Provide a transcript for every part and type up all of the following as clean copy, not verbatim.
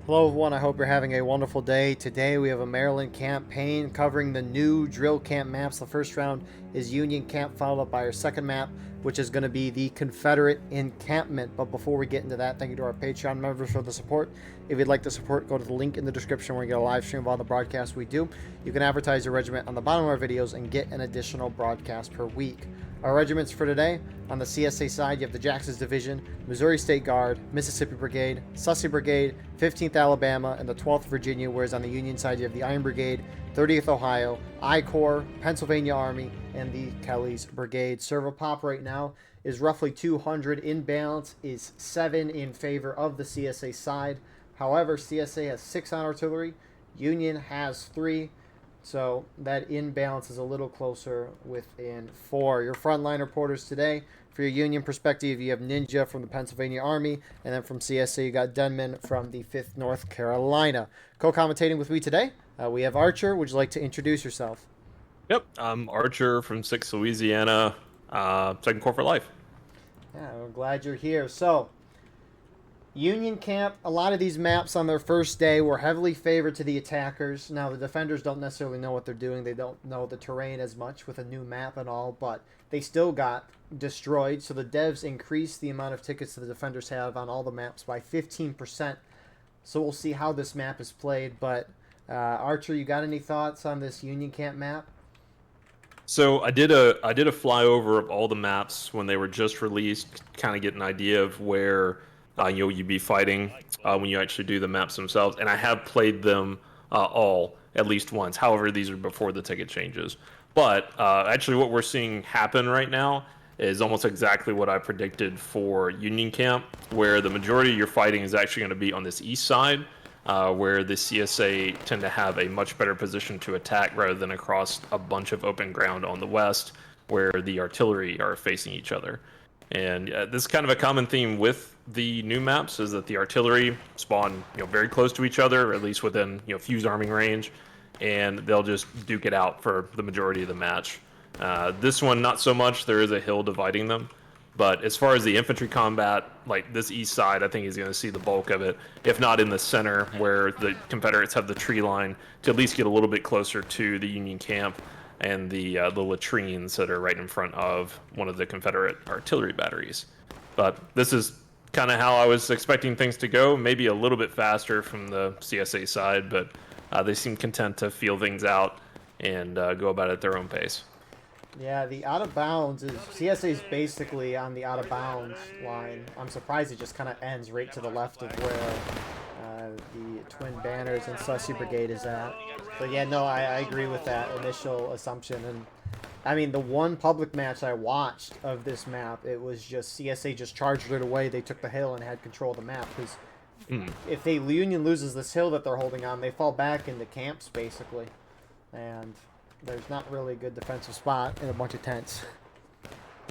Hello everyone, I hope you're having a wonderful day. Today we have a Maryland campaign covering the new drill camp maps. The first round is Union Camp, followed up by our second map, which is going to be the Confederate encampment. But before we get into that, thank you to our Patreon members for the support. If you'd like to support, go to the link in the description where you get a live stream of all the broadcasts we do. You can advertise your regiment on the bottom of our videos and get an additional broadcast per week. Our regiments for today: on the CSA side, you have the Jackson's Division, Missouri State Guard, Mississippi Brigade, Sussex Brigade, 15th Alabama, and the 12th Virginia, whereas on the Union side, you have the Iron Brigade, 30th Ohio, I Corps, Pennsylvania Army, and the Kelly's Brigade. Servo pop right now is roughly 200. In balance is 7 in favor of the CSA side. However, CSA has 6 on artillery, Union has 3. So that imbalance is a little closer within 4. Your frontline reporters today, for your Union perspective, you have Ninja from the Pennsylvania Army, and then from CSA, you got Denman from the 5th North Carolina. Co-commentating with me today, we have Archer. Would you like to introduce yourself? Yep, I'm Archer from 6th Louisiana, 2nd Corps for Life. Yeah, I'm glad you're here. So, Union Camp, a lot of these maps on their first day were heavily favored to the attackers. Now, the defenders don't necessarily know what they're doing. They don't know the terrain as much with a new map and all, but they still got destroyed. So the devs increased the amount of tickets that the defenders have on all the maps by 15%. So we'll see how this map is played. But, Archer, you got any thoughts on this Union Camp map? So I did a flyover of all the maps when they were just released, kind of get an idea of where you'd be fighting when you actually do the maps themselves. And I have played them all at least once. However, these are before the ticket changes. But actually, what we're seeing happen right now is almost exactly what I predicted for Union Camp, where the majority of your fighting is actually going to be on this east side, where the CSA tend to have a much better position to attack rather than across a bunch of open ground on the west, where the artillery are facing each other. And this is kind of a common theme with the new maps, is that the artillery spawn very close to each other, or at least within fused arming range, and they'll just duke it out for the majority of the match. This one, not so much. There is a hill dividing them. But as far as the infantry combat, like this east side, I think he's going to see the bulk of it, if not in the center where the Confederates have the tree line, to at least get a little bit closer to the Union camp and the latrines that are right in front of one of the Confederate artillery batteries. But this is kind of how I was expecting things to go, maybe a little bit faster from the CSA side, but they seem content to feel things out and go about it at their own pace. Yeah, the out of bounds is CSA is basically on the out of bounds line. I'm surprised it just kind of ends right to the left of where the Twin Banners and Sussex Brigade is at. But yeah, no, I agree with that initial assumption. And I mean, the one public match I watched of this map, it was just CSA just charged it away. They took the hill and had control of the map because if the Union loses this hill that they're holding on, they fall back into camps basically, and there's not really a good defensive spot in a bunch of tents.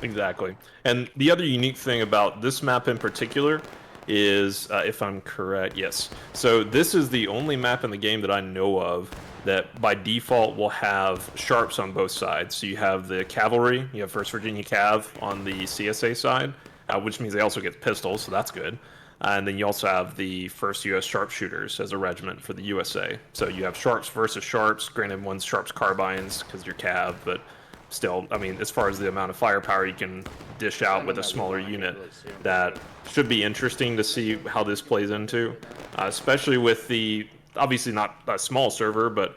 Exactly. And the other unique thing about this map in particular is, if I'm correct, yes. So this is the only map in the game that I know of that by default will have sharps on both sides. So you have the cavalry, you have 1st Virginia Cav on the CSA side, which means they also get pistols, so that's good. And then you also have the 1st U.S. Sharpshooters as a regiment for the USA. So you have sharps versus sharps. Granted, one's sharps carbines because you're cav, but still, I mean, as far as the amount of firepower you can dish out with a smaller unit, that should be interesting to see how this plays into, especially with the, obviously not a small server, but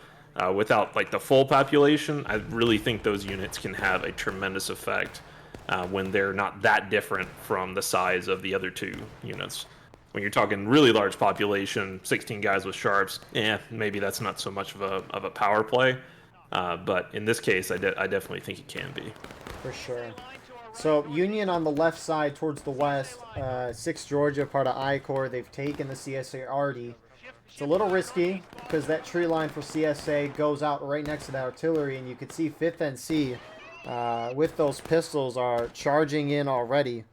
without like the full population. I really think those units can have a tremendous effect when they're not that different from the size of the other two units. When you're talking really large population, 16 guys with sharps, maybe that's not so much of a power play. But in this case, I definitely think it can be. For sure. So Union on the left side towards the west, 6th Georgia, part of I Corps. They've taken the CSA already. It's a little risky because that tree line for CSA goes out right next to the artillery, and you can see 5th NC with those pistols are charging in already.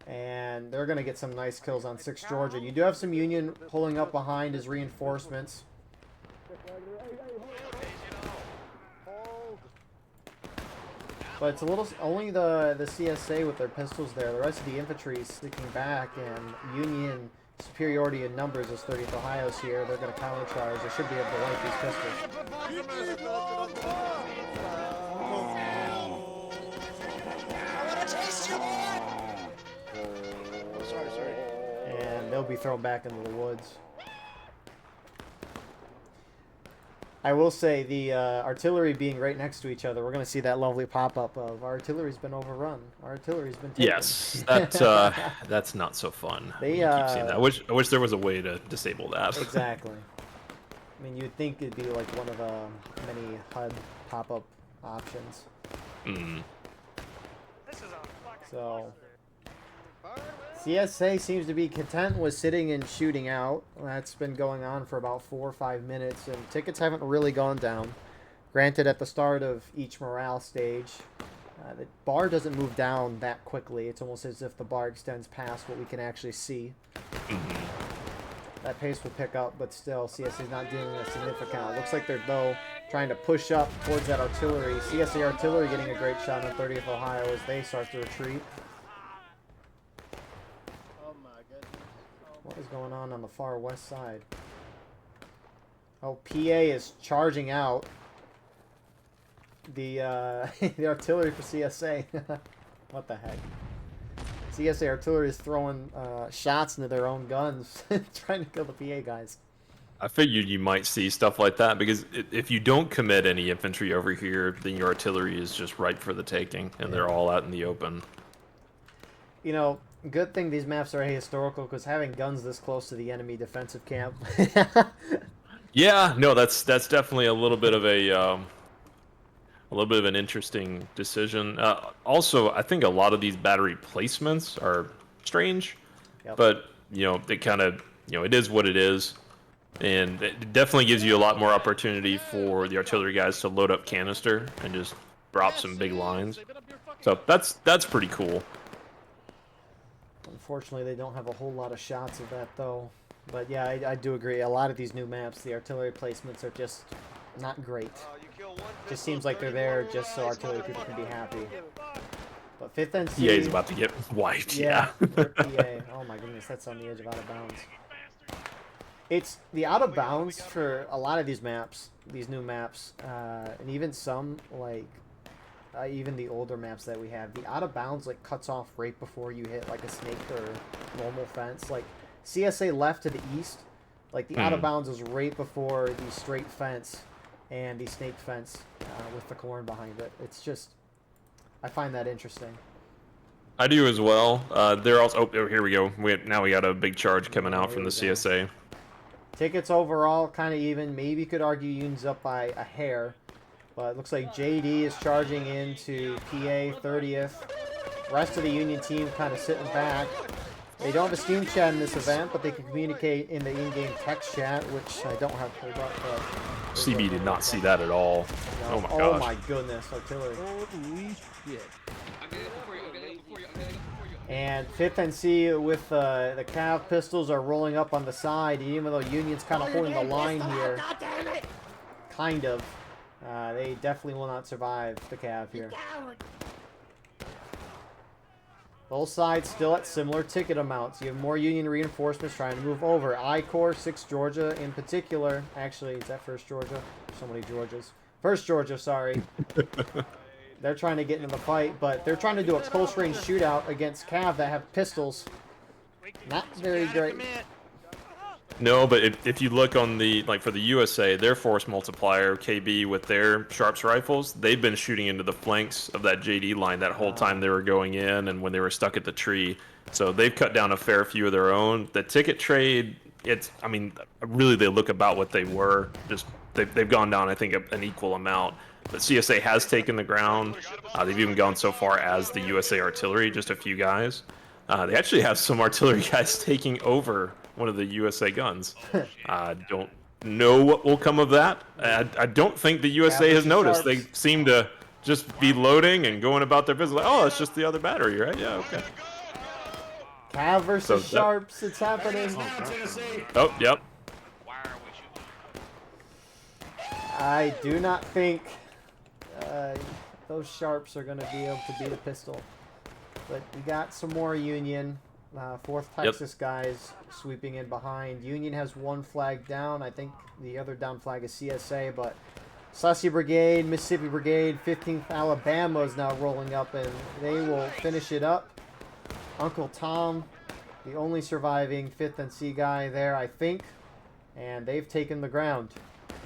And they're going to get some nice kills on 6th Georgia. You do have some Union pulling up behind as reinforcements. But it's a little, only the CSA with their pistols there. The rest of the infantry is sticking back, and Union superiority in numbers as 30th Ohio's here. They're going to countercharge. They should be able to light these pistols. And they'll be thrown back into the woods. I will say the artillery being right next to each other, we're going to see that lovely pop-up of our artillery's been overrun. Our artillery's been taken. Yes, that's not so fun. They keep seeing that. I wish there was a way to disable that. Exactly. I mean, you'd think it'd be like one of many HUD pop-up options. Mm. So, CSA seems to be content with sitting and shooting out. That's been going on for about 4 or 5 minutes, and tickets haven't really gone down. Granted, at the start of each morale stage, the bar doesn't move down that quickly. It's almost as if the bar extends past what we can actually see. That pace will pick up, but still, CSA is not doing a significant. It looks like they're, though, trying to push up towards that artillery. CSA artillery getting a great shot on 30th Ohio as they start to retreat. What is going on the far west side? Oh, PA is charging out the the artillery for CSA. What the heck? CSA artillery is throwing shots into their own guns, trying to kill the PA guys. I figured you might see stuff like that because if you don't commit any infantry over here, then your artillery is just ripe for the taking, and they're all out in the open. You know, good thing these maps are ahistorical, because having guns this close to the enemy defensive camp. Yeah, no, that's definitely a little bit of an interesting decision. Also, I think a lot of these battery placements are strange, but they kind of, it is what it is, and it definitely gives you a lot more opportunity for the artillery guys to load up canister and just drop some big lines. So that's pretty cool. Unfortunately, they don't have a whole lot of shots of that, though. But yeah, I do agree. A lot of these new maps, the artillery placements are just not great. Just seems like they're there just so artillery people can be happy. But 5th NC... Yeah, he's about to get wiped, yeah. PA. Oh my goodness, that's on the edge of out of bounds. It's the out of bounds for a lot of these maps, these new maps, and even some, like... even the older maps that we have, the out of bounds like cuts off right before you hit like a snake or normal fence. Like CSA left to the east, like the out of bounds is right before the straight fence and the snake fence with the corn behind it. It's just, I find that interesting. I do as well. They're also, oh, here we go. Now we got a big charge coming out from the CSA. Tickets overall kind of even. Maybe you could argue Union's up by a hair. But it looks like JD is charging into PA 30th. Rest of the Union team kind of sitting back. They don't have a Steam chat in this event, but they can communicate in the in-game text chat, which I don't have pulled up. But CB did not see that at all. No. Oh my gosh. Oh my goodness, artillery. Holy shit. And 5th NC with the Cav pistols are rolling up on the side, even though Union's kind of holding the line here. Kind of. They definitely will not survive the Cav here. Both sides still at similar ticket amounts. You have more Union reinforcements trying to move over. I-Corps, 6th Georgia in particular. Actually, is that 1st Georgia? So many Georgias. 1st Georgia, sorry. They're trying to get into the fight, but they're trying to do a close-range shootout against Cav that have pistols. Not very great. No, but if you look on the, like for the USA, their force multiplier, KB, with their Sharps rifles, they've been shooting into the flanks of that JD line that whole time they were going in and when they were stuck at the tree. So they've cut down a fair few of their own. The ticket trade, I mean, really they look about what they were. Just they've gone down, I think, an equal amount. But CSA has taken the ground. They've even gone so far as the USA artillery, just a few guys. They actually have some artillery guys taking over one of the USA guns. Don't know what will come of that. I don't think the USA has noticed. They seem to just be loading and going about their business. Like, oh, it's just the other battery, right? Yeah, okay. Cav versus Sharps, it's happening. Oh, yep. I do not think those Sharps are going to be able to beat a pistol. But we got some more Union. 4th Texas guys sweeping in behind. Union has 1 flag down. I think the other down flag is CSA, but Sussy Brigade, Mississippi Brigade, 15th Alabama is now rolling up, and they will finish it up. Uncle Tom, the only surviving 5th and C guy there, I think, and they've taken the ground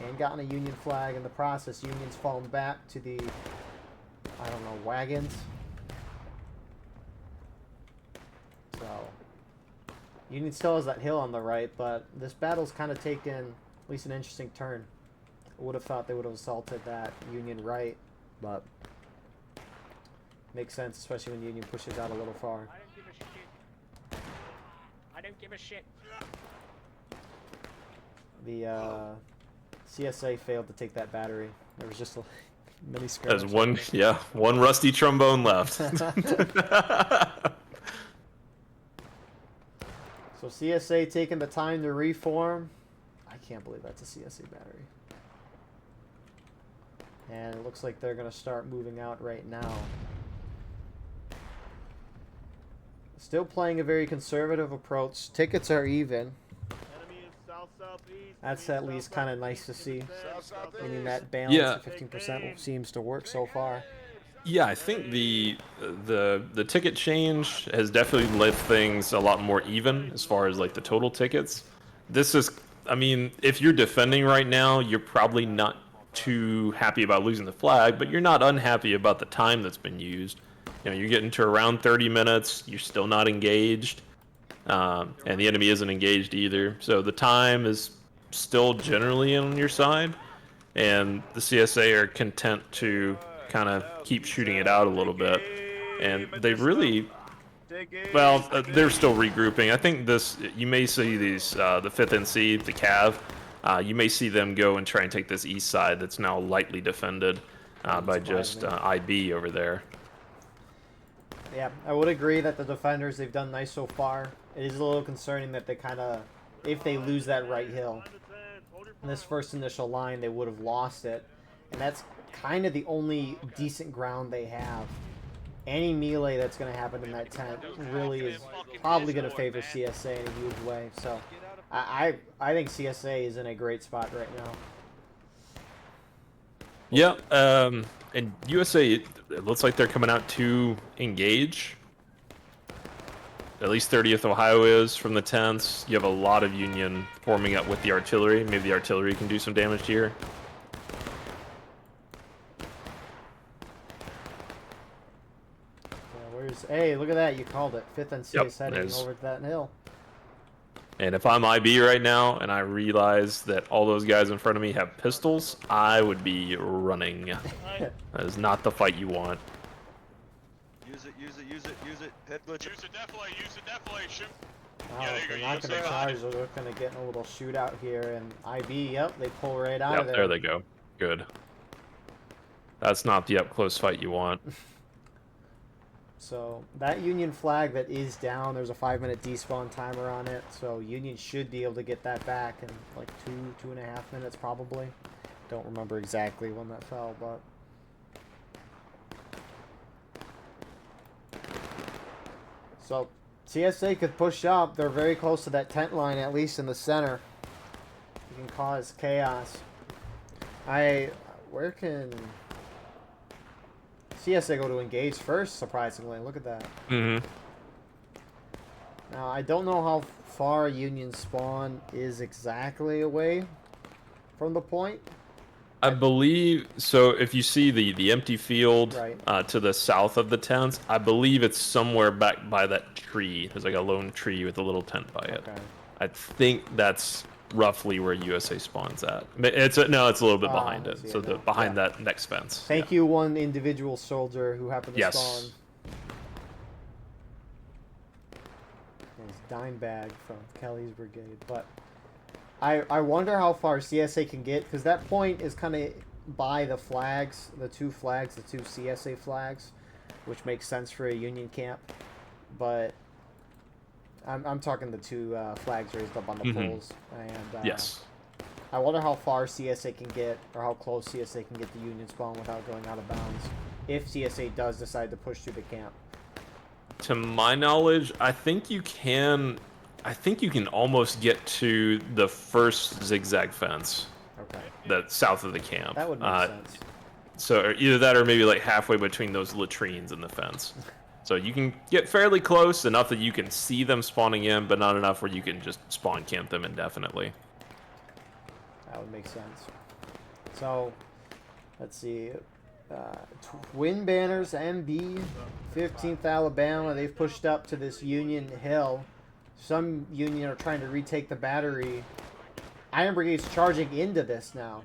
and gotten a Union flag in the process. Union's fallen back to the, I don't know, wagons. So, Union still has that hill on the right, but this battle's kind of taken at least an interesting turn. I would have thought they would have assaulted that Union right, but makes sense, especially when Union pushes out a little far. I don't give a shit. The CSA failed to take that battery. There was just a mini skirmish. There's one rusty trombone left. So CSA taking the time to reform. I can't believe that's a CSA battery. And it looks like they're going to start moving out right now. Still playing a very conservative approach. Tickets are even. That's at least kind of nice to see. Meaning that balance of 15% seems to work so far. Yeah, I think the ticket change has definitely left things a lot more even as far as like the total tickets. This is, I mean, if you're defending right now, you're probably not too happy about losing the flag, but you're not unhappy about the time that's been used. You know, you're getting to around 30 minutes, you're still not engaged, and the enemy isn't engaged either. So the time is still generally on your side, and the CSA are content to kind of keep shooting it out a little bit. And they've really, well, they're still regrouping. I think this, you may see these, the 5th NC, the Cav, you may see them go and try and take this east side that's now lightly defended by just IB over there. Yeah, I would agree that the defenders, they've done nice so far. It is a little concerning that they kind of, if they lose that right hill, in this first initial line, they would have lost it. And that's kind of the only decent ground they have. Any melee that's going to happen in that tent really is probably going to favor CSA in a huge way. So I think CSA is in a great spot right now. Yeah, and USA, it looks like they're coming out to engage. At least 30th Ohio is from the 10th. You have a lot of Union forming up with the artillery. Maybe the artillery can do some damage here. Hey, look at that. You called it. 5th and C is heading over to that hill. And if I'm IB right now and I realize that all those guys in front of me have pistols, I would be running. That is not the fight you want. Use it, use it, use it, use it. Head glitch. Use it definitely, shoot. Oh, if they're not going to charge, they're going to get in a little shootout here. And IB, yep, they pull right out of there. There they go. Good. That's not the up-close fight you want. So that Union flag that is down, there's a 5-minute despawn timer on it. So Union should be able to get that back in like 2.5 minutes probably. Don't remember exactly when that fell, but... So CSA could push up. They're very close to that tent line, at least in the center. You can cause chaos. Where can CSA go to engage first, surprisingly? Look at that. Mm-hmm. Now, I don't know how far Union spawn is exactly away from the point. I believe, so if you see the empty field Right. To the south of the tents, I believe it's somewhere back by that tree. There's like a lone tree with a little tent by it. Okay. I think that's roughly where USA spawns at. It's a little bit behind it. So behind that next fence. Thank you, one individual soldier who happened to spawn. His dime bag from Kelly's brigade. But I wonder how far CSA can get, because that point is kind of by the flags, the two CSA flags, which makes sense for a Union camp. But I'm talking the two flags raised up on the poles. And yes. I wonder how far CSA can get, or how close CSA can get the Union spawn without going out of bounds, if CSA does decide to push through the camp. To my knowledge, I think you can. I think you can almost get to the first zigzag fence Okay. that's south of the camp. That would make sense. So either that or maybe like halfway between those latrines and the fence. So you can get fairly close, enough that you can see them spawning in, but not enough where you can just spawn camp them indefinitely. That would make sense. So, let's see. Twin Banners, MB, 15th Alabama, they've pushed up to this Union Hill. Some Union are trying to retake the battery. Iron Brigade's charging into this now.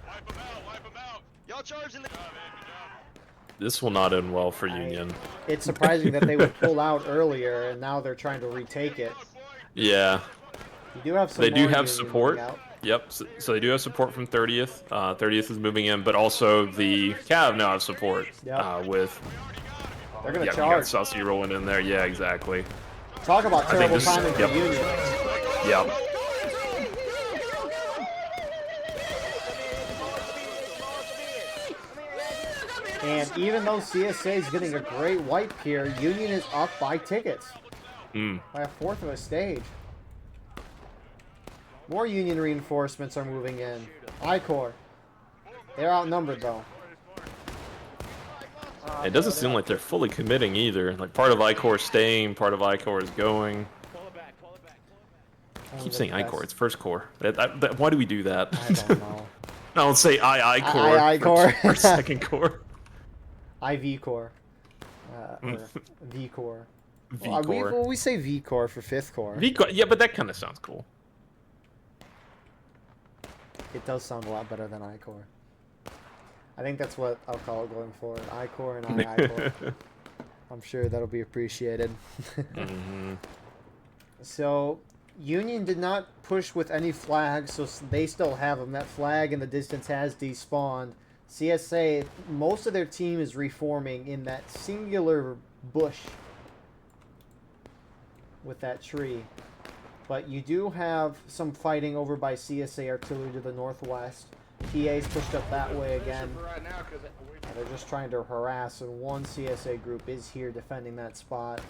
Wipe them out, wipe them out. Y'all charging the. This will not end well for Union. It's surprising that they would pull out earlier, and now they're trying to retake it. Yeah. You do have some They do more have Union support. moving out. Yep, so they do have support from 30th. 30th is moving in, but also the Cav now have support Yep. with. They're going to Yeah, we got charge. Saucy rolling in there. Yeah, exactly. Talk about think terrible this- timing for yep. Union. Yep. And even though CSA is getting a great wipe here, Union is up by tickets. By a fourth of a stage. More Union reinforcements are moving in. I-Corps. They're outnumbered though. It doesn't seem like they're fully committing either. Like part of I-Corps is staying, part of I-Corps is going. I keep saying I-Corps, it's first corps. Why do we do that? I don't know. I don't say I-Corps. I-Corps. For second corps. IV Corps. Or V Corps. V Well, Corps. we say V Corps for 5th Corps. V Corps. Yeah, but that kind of sounds cool. It does sound a lot better than I Corps. I think that's what I'll call it going forward. I Corps and I Corps. I'm sure that'll be appreciated. So, Union did not push with any flags, so they still have them. That flag in the distance has despawned. CSA, most of their team is reforming in that singular bush with that tree. But you do have some fighting over by CSA artillery to the northwest. PA's pushed up that way again. They're just trying to harass, and one CSA group is here defending that spot.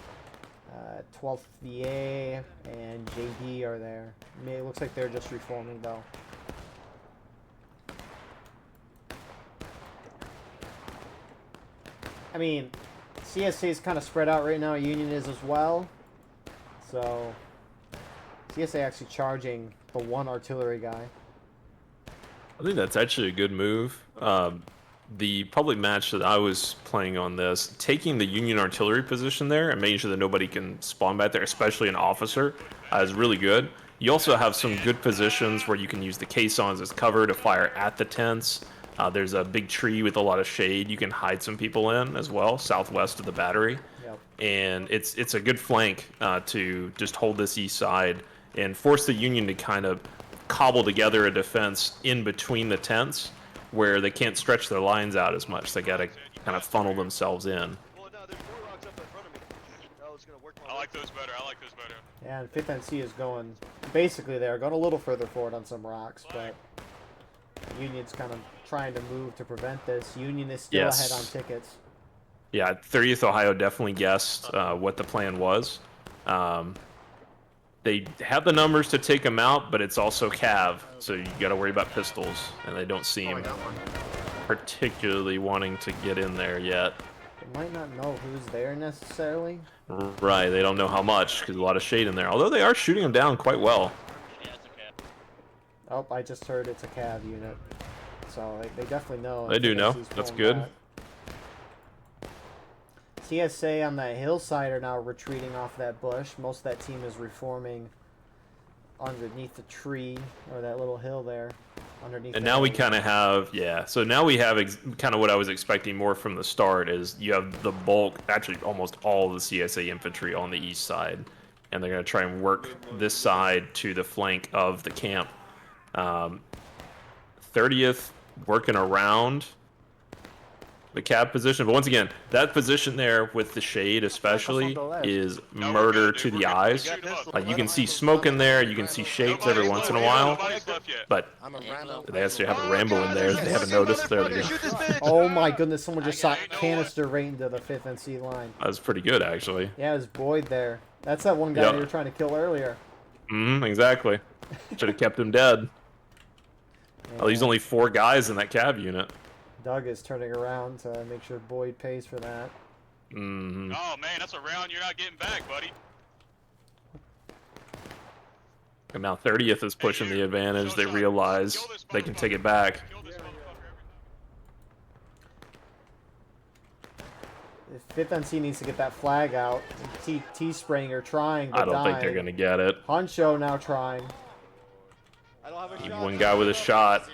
12th VA and JD are there. It looks like they're just reforming though. I mean, CSA is kind of spread out right now. Union is as well. So, CSA actually charging the one artillery guy. I think that's actually a good move. The public match that I was playing on this, taking the Union artillery position there and making sure that nobody can spawn back there, especially an officer, is really good. You also have some good positions where you can use the caissons as cover to fire at the tents. There's a big tree with a lot of shade you can hide some people in as well, southwest of the battery. Yep. And it's a good flank to just hold this east side and force the Union to kind of cobble together a defense in between the tents where they can't stretch their lines out as much. They got to kind of funnel themselves in. Well, no, there's 4 rocks up in front of me. I was gonna work my I way like those better. I like those better. Yeah, and 5th NC is going basically there, going a little further forward on some rocks, but Union's kind of trying to move to prevent this. Union is still Yes. ahead on tickets. Yeah, 30th Ohio definitely guessed what the plan was. They have the numbers to take them out, but it's also Cav, so you got to worry about pistols, and they don't seem particularly wanting to get in there yet. They might not know who's there necessarily. Right, they don't know how much, because a lot of shade in there. Although they are shooting them down quite well. Oh, I just heard it's a Cav unit. So they definitely know. They do know. NC's That's pulling good. back. TSA on that hillside are now retreating off that bush. Most of that team is reforming underneath the tree, or that little hill there. Underneath. And that now we hill. kind of have, yeah, so now we have kind of what I was expecting more from the start is you have the bulk, actually almost all of the CSA infantry on the east side. And they're going to try and work this side to the flank of the camp. 30th working around the cab position, but once again, that position there with the shade especially is murder to the eyes. Like you can see smoke in there, you can see shapes every once in a while. Nobody's left yet. But I'm a Rambo. they actually have a Rambo in God, there. there's a They haven't fucking noticed. There they motherfucker. go. Shoot this bitch. Oh my goodness, someone just I shot get it. canister right into the 5th NC line. That was pretty good, actually. Yeah, it was Boyd there. That's that one guy Yep. you were trying to kill earlier. Exactly. Should have kept him dead. Oh, there's And only 4 guys in that cab unit. Doug is turning around to make sure Boyd pays for that. Mm-hmm. Oh man, that's a round you're not getting back, buddy. And now 30th is pushing the advantage. They realize they can take it back. Kill this motherfucker every If 5th NC needs to get that flag out. T-Springer trying to I don't think they're going to get it. Honcho now trying. I don't have a Even shot. one guy with a shot.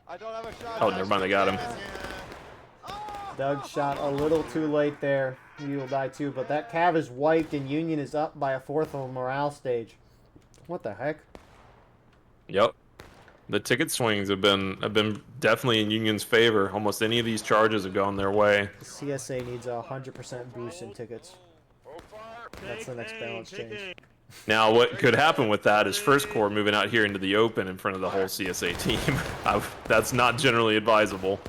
I don't have a shot. Oh, never mind, they got him. Doug shot a little too late there. He will die too, but that cav is wiped and Union is up by a 4th of a morale stage. What the heck? Yep. The ticket swings have been definitely in Union's favor. Almost any of these charges have gone their way. CSA needs a 100% boost in tickets. That's the next balance change. Now, what could happen with that is First Corps moving out here into the open in front of the whole CSA team. That's not generally advisable.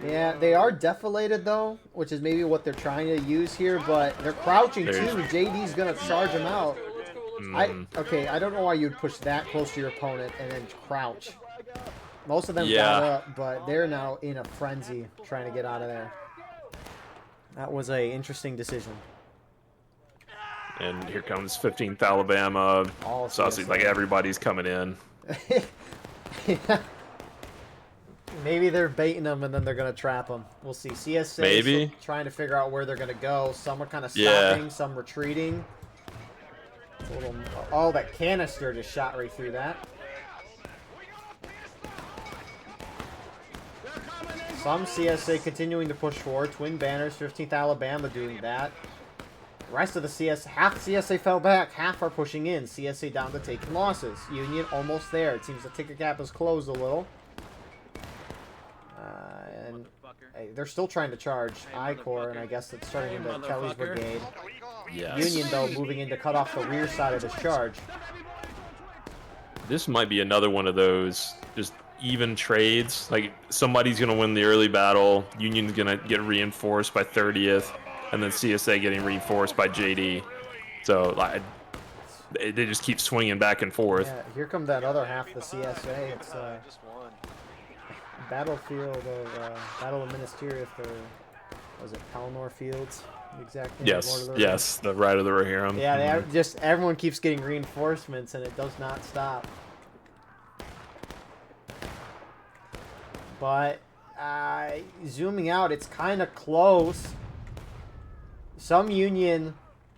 Yeah, they are defilated though, which is maybe what they're trying to use here, but they're crouching too. JD's gonna charge them out. Okay, I don't know why you'd push that close to your opponent and then crouch. Most of them got up, but they're now in a frenzy trying to get out of there. That was a interesting decision. And here comes 15th Alabama. All So it's like everybody's coming in. Maybe they're baiting them and then they're gonna trap them. We'll see. CSA Maybe. trying to figure out where they're gonna go. Some are kind of stopping, some retreating. It's a little, oh, that canister just shot right through that. Some CSA continuing to push forward. Twin banners, 15th Alabama doing that. The rest of the half CSA fell back, half are pushing in. CSA down to taking losses. Union almost there. It seems the ticket gap has closed a little. And hey, they're still trying to charge I-Corps, and I guess it's starting into Kelly's brigade. Yes. Union, though, moving in to cut off the rear side of this charge. This might be another one of those just even trades. Like, somebody's going to win the early battle. Union's going to get reinforced by 30th, and then CSA getting reinforced by JD. So, like, they just keep swinging back and forth. Yeah, here come that other half of the CSA. It's Just one. battlefield of Battle of Ministerial for, was it Palomar Fields? The exact name? Yes, Lord of the yes, the right of the Rohirrim. Yeah, they just everyone keeps getting reinforcements, and it does not stop. But zooming out, it's kind of close. Some Union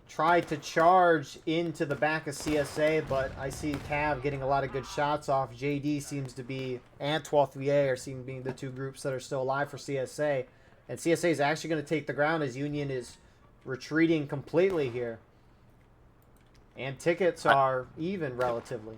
tried to charge into the back of CSA, but I see Cav getting a lot of good shots off. JD seems to be, and 12th VA are seem being the two groups that are still alive for CSA. And CSA is actually going to take the ground as Union is retreating completely here. And tickets are even relatively.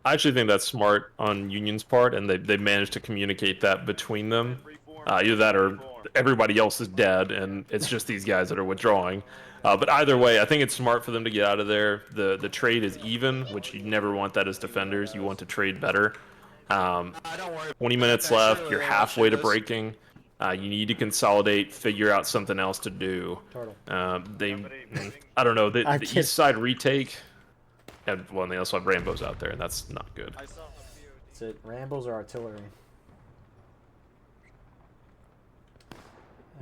I actually think that's smart on Union's part, and they managed to communicate that between them. Either that or everybody else is dead, and it's just these guys that are withdrawing. But either way, I think it's smart for them to get out of there. The trade is even, which you never want that as defenders. You want to trade better. 20 minutes left. You're halfway to breaking. You need to consolidate, figure out something else to do. I don't know. The east side retake, and well, they also have Rambo's out there, and that's not good. Is it Rambo's or artillery?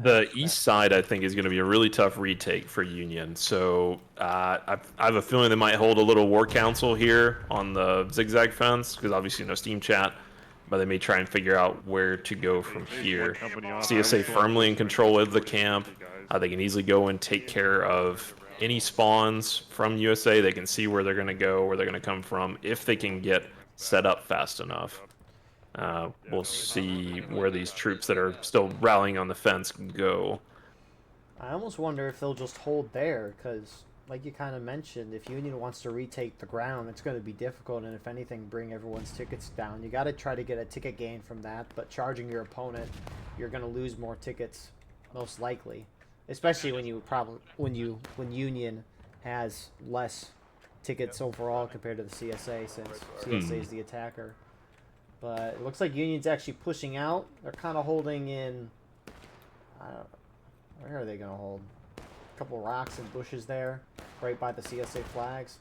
The east side, I think, is going to be a really tough retake for Union. So I have a feeling they might hold a little war council here on the zigzag fence, because obviously no Steam chat, but they may try and figure out where to go from here. CSA firmly in control of the camp. They can easily go and take care of any spawns from USA. They can see where they're going to go, where they're going to come from, if they can get set up fast enough. We'll see where these troops that are still rallying on the fence go. I almost wonder if they'll just hold there, because, like you kind of mentioned, if Union wants to retake the ground, it's going to be difficult, and if anything, bring everyone's tickets down. You got to try to get a ticket gain from that, but charging your opponent, you're going to lose more tickets, most likely. Especially when when Union has less tickets overall compared to the CSA, since CSA is the attacker. But it looks like Union's actually pushing out. They're kind of holding in. Where are they going to hold? A couple rocks and bushes there, right by the CSA flags.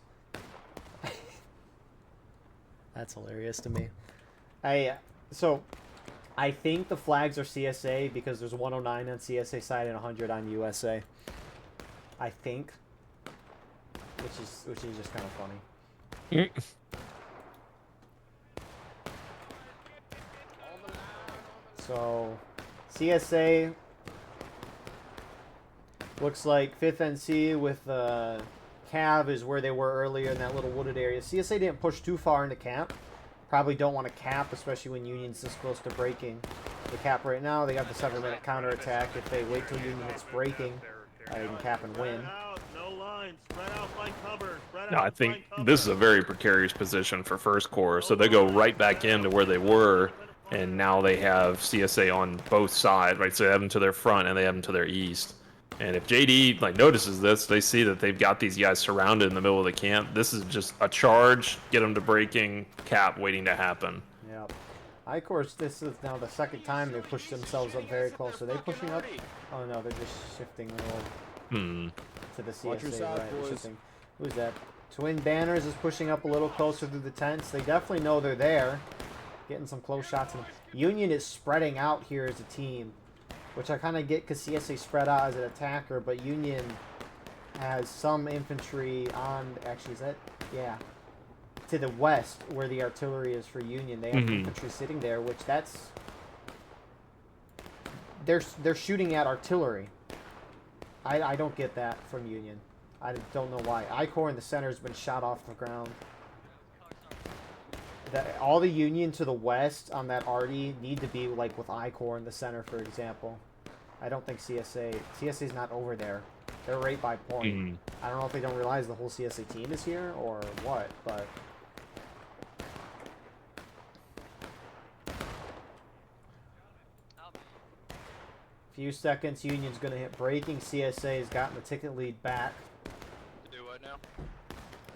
That's hilarious to me. So I think the flags are CSA because there's 109 on CSA side and 100 on USA. I think, which is just kind of funny. So CSA looks like 5th NC with Cav is where they were earlier in that little wooded area. CSA didn't push too far into cap. Probably don't want to cap, especially when Union's this close to breaking the cap right now. They got the 7-minute counterattack. If they wait till Union hits breaking, they can cap and win. No, I think this is a very precarious position for First Corps. So they go right back into where they were, and now they have CSA on both sides, right? So they have them to their front and they have them to their east. And if JD notices this, they see that they've got these guys surrounded in the middle of the camp. This is just a charge, get them to breaking, cap waiting to happen. Yep. Of course, this is now the second time they pushed themselves up very close. Are they pushing up? Oh no, they're just shifting a little to the CSA right. They're shifting. Who's that? Twin Banners is pushing up a little closer through the tents. They definitely know they're there. Getting some close shots. Union is spreading out here as a team, which I kind of get because CSA spread out as an attacker, but Union has some infantry on, actually, is that, yeah, to the west where the artillery is for Union. They have infantry sitting there, which that's, they're shooting at artillery. I don't get that from Union. I don't know why. I-Corps in the center has been shot off the ground. All the Union to the west on that RD need to be like with I-Corps in the center, for example. I don't think CSA's not over there. They're right by point. I don't know if they don't realize the whole CSA team is here or what, but few seconds, Union's gonna hit breaking. CSA has gotten the ticket lead back. To do what now?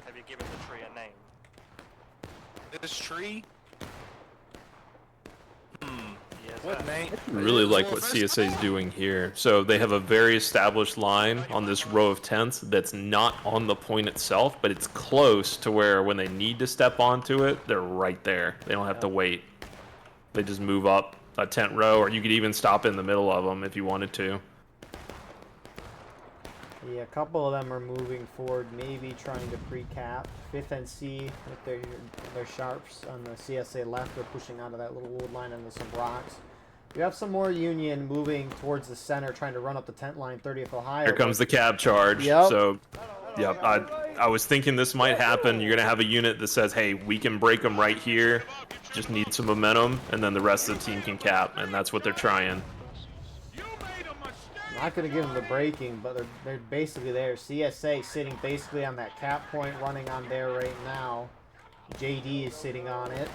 Have you given the tree a name? This tree? Yes, what name? I really like what CSA is doing here. So they have a very established line on this row of tents that's not on the point itself, but it's close to where when they need to step onto it, they're right there. They don't have to wait. They just move up a tent row, or you could even stop in the middle of them if you wanted to. Yeah, a couple of them are moving forward, maybe trying to pre-cap. 5th NC with their sharps on the CSA left. They're pushing onto that little wood line under some rocks. We have some more Union moving towards the center, trying to run up the tent line, 30th Ohio. Here comes the cab charge. Yep. So, yeah, I was thinking this might happen. You're going to have a unit that says, hey, we can break them right here. Just need some momentum, and then the rest of the team can cap, and that's what they're trying. Not going to give them the breaking, but they're basically there. CSA sitting basically on that cap point, running on there right now. JD is sitting on it.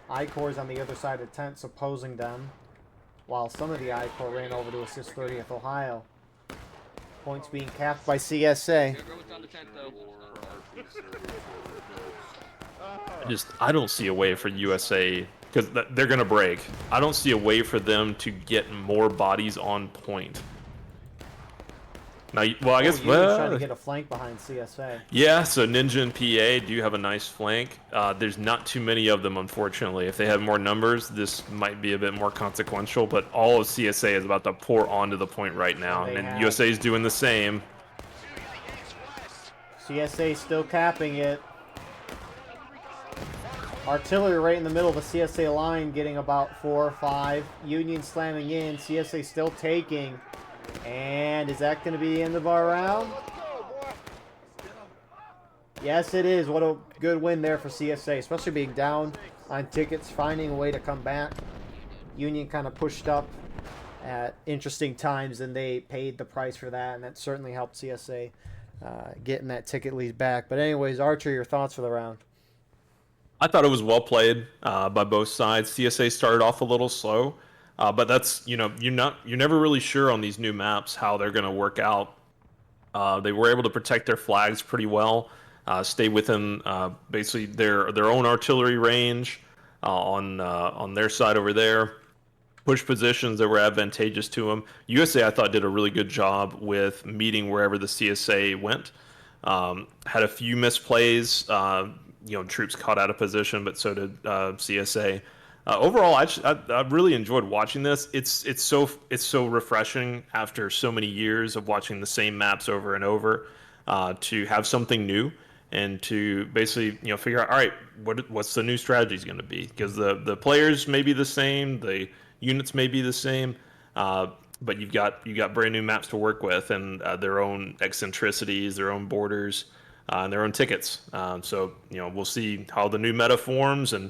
I-Corps is on the other side of the tent, opposing them, while some of the I-Corps ran over to assist 30th Ohio. Points being capped by CSA. I don't see a way for USA, because they're going to break. I don't see a way for them to get more bodies on point. Now, well, I guess trying to get a flank behind CSA. Yeah, so Ninja and PA do have a nice flank. There's not too many of them, unfortunately. If they have more numbers, this might be a bit more consequential, but all of CSA is about to pour onto the point right now, and USA is doing the same. CSA still capping it. Artillery right in the middle of the CSA line, getting about 4 or 5. Union slamming in, CSA still taking. And is that going to be the end of our round? Yes, it is. What a good win there for CSA, especially being down on tickets, finding a way to come back. Union kind of pushed up at interesting times, and they paid the price for that, and that certainly helped CSA getting that ticket lead back. But anyways, Archer, your thoughts for the round? I thought it was well played by both sides. CSA started off a little slow. But that's, you're never really sure on these new maps how they're going to work out. They were able to protect their flags pretty well, stay within basically their own artillery range. on their side over there. Push positions that were advantageous to them. USA, I thought, did a really good job with meeting wherever the CSA went. Had a few misplays. Troops caught out of position, but so did CSA. Overall, I really enjoyed watching this. It's so refreshing after so many years of watching the same maps over and over, to have something new and to basically figure out, all right, what's the new strategy going to be, because the players may be the same, the units may be the same, but you've got brand new maps to work with, and their own eccentricities, their own borders, and their own tickets. So we'll see how the new meta forms and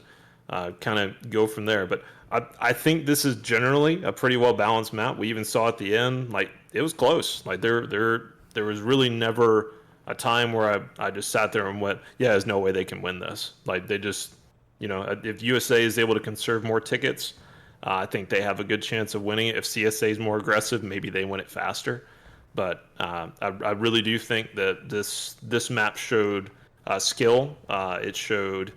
kind of go from there. But I think this is generally a pretty well balanced map. We even saw at the end, like, it was close. Like there was really never a time where I just sat there and went, yeah, there's no way they can win this. Like, they just, if USA is able to conserve more tickets, I think they have a good chance of winning it. If CSA is more aggressive, maybe they win it faster. But I really do think that this map showed skill. It showed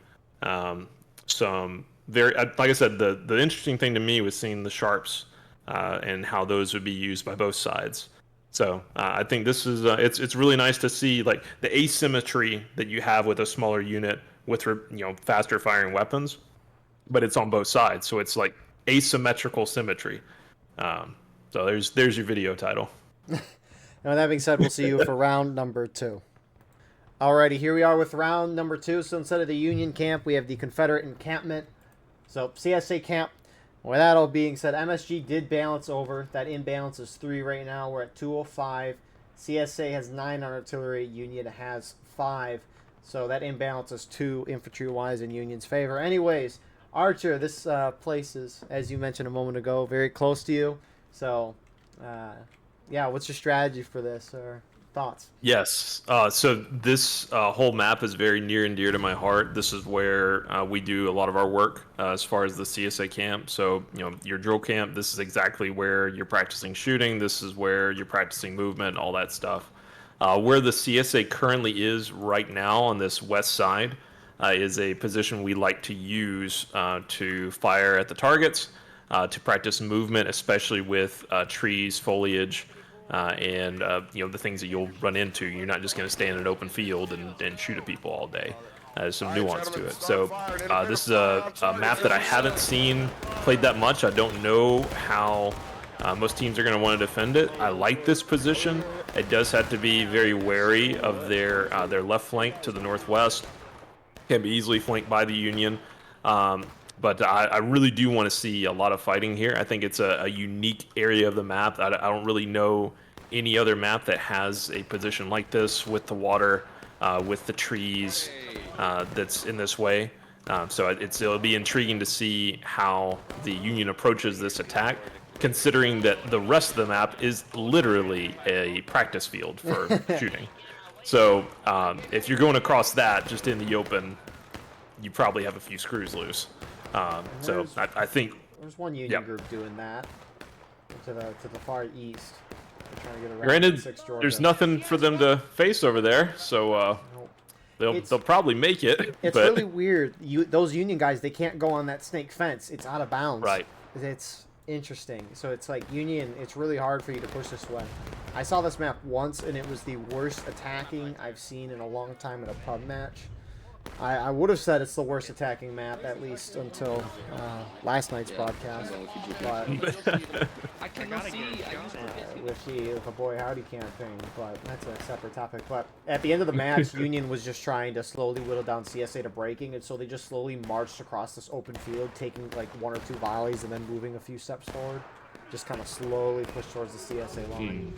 some very, like I said, the interesting thing to me was seeing the sharps and how those would be used by both sides. So I think this is it's really nice to see, like, the asymmetry that you have with a smaller unit with faster firing weapons, but it's on both sides, so it's like asymmetrical symmetry. So there's your video title. Now, that being said, we'll see you for round number 2. Alrighty, here we are with round number 2. So instead of the Union camp, we have the Confederate encampment. So CSA camp. With that all being said, MSG did balance over. That imbalance is 3 right now. We're at 205. CSA has 9 on artillery. Union has 5. So that imbalance is 2 infantry-wise in Union's favor. Anyways, Archer, this place is, as you mentioned a moment ago, very close to you. So, yeah, what's your strategy for this, or thoughts? Yes. So this whole map is very near and dear to my heart. This is where we do a lot of our work as far as the CSA camp. So, your drill camp, this is exactly where you're practicing shooting. This is where you're practicing movement, all that stuff. Where the CSA currently is right now on this west side is a position we like to use to fire at the targets, to practice movement, especially with trees, foliage, and the things that you'll run into. You're not just going to stay in an open field and shoot at people all day. There's some nuance to it. So this is a map that I haven't seen played that much. I don't know how most teams are going to want to defend it. I like this position. It does have to be very wary of their left flank to the northwest. Can be easily flanked by the Union. But I really do want to see a lot of fighting here. I think it's a unique area of the map. I don't really know any other map that has a position like this with the water, with the trees, that's in this way. So it'll be intriguing to see how the Union approaches this attack, considering that the rest of the map is literally a practice field for shooting. So if you're going across that just in the open, you probably have a few screws loose. So I think there's one Union group doing that to the far east. They're trying to get around granted, 6 Georgia. There's nothing for them to face over there, so they'll probably make it. It's but... really weird. Those Union guys, they can't go on that snake fence. It's out of bounds. Right. It's interesting. So it's like Union. It's really hard for you to push this way. I saw this map once, and it was the worst attacking I've seen in a long time in a pub match. I would have said it's the worst attacking map, at least until last night's broadcast. But I cannot see. with the Boy Howdy campaign, but that's a separate topic. But at the end of the match, Union was just trying to slowly whittle down CSA to breaking, and so they just slowly marched across this open field, taking like 1 or 2 volleys and then moving a few steps forward. Just kind of slowly push towards the CSA line.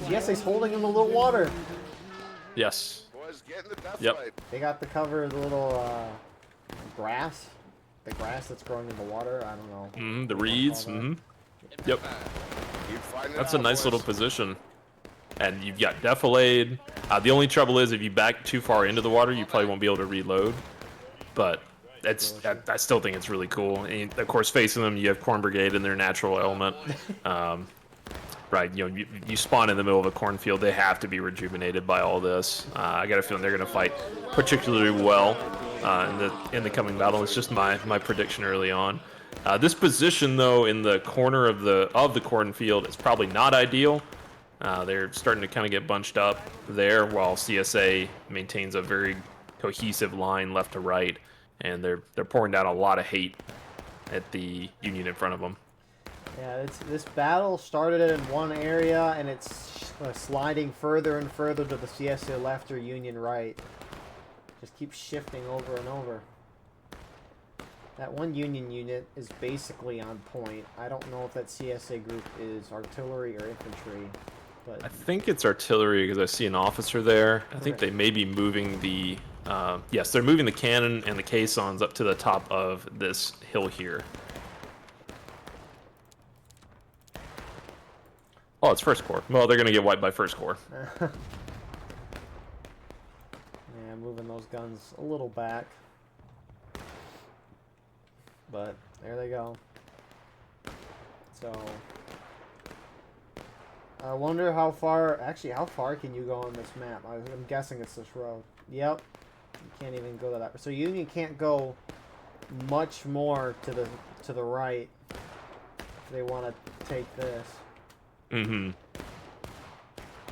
CSA's holding in the little water. Yes. Get in the death Yep. fight. They got the cover of the little grass. The grass that's growing in the water. I don't know. The reeds. Yep. That's a nice little position. And you've got defilade. The only trouble is if you back too far into the water, you probably won't be able to reload. But I still think it's really cool. And of course, facing them, you have Corn Brigade in their natural element. Right, you spawn in the middle of a cornfield. They have to be rejuvenated by all this. I got a feeling they're going to fight particularly well. in the coming battle. It's just my prediction early on. This position, though, in the corner of the cornfield is probably not ideal. They're starting to kind of get bunched up there, while CSA maintains a very cohesive line left to right, and they're pouring down a lot of hate at the Union in front of them. Yeah, this battle started in one area, and it's sliding further and further to the CSA left or Union right. Just keeps shifting over and over. That one Union unit is basically on point. I don't know if that CSA group is artillery or infantry, but I think it's artillery because I see an officer there. I think Okay. they may be moving the... yes, they're moving the cannon and the caissons up to the top of this hill here. Oh, it's First Corps. Well, they're going to get wiped by First Corps. yeah, moving those guns a little back. But there they go. So I wonder how far, actually how far can you go on this map? I'm guessing it's this road. Yep. You can't even go to that. So Union can't go much more to the right if they want to take this. Mm-hmm.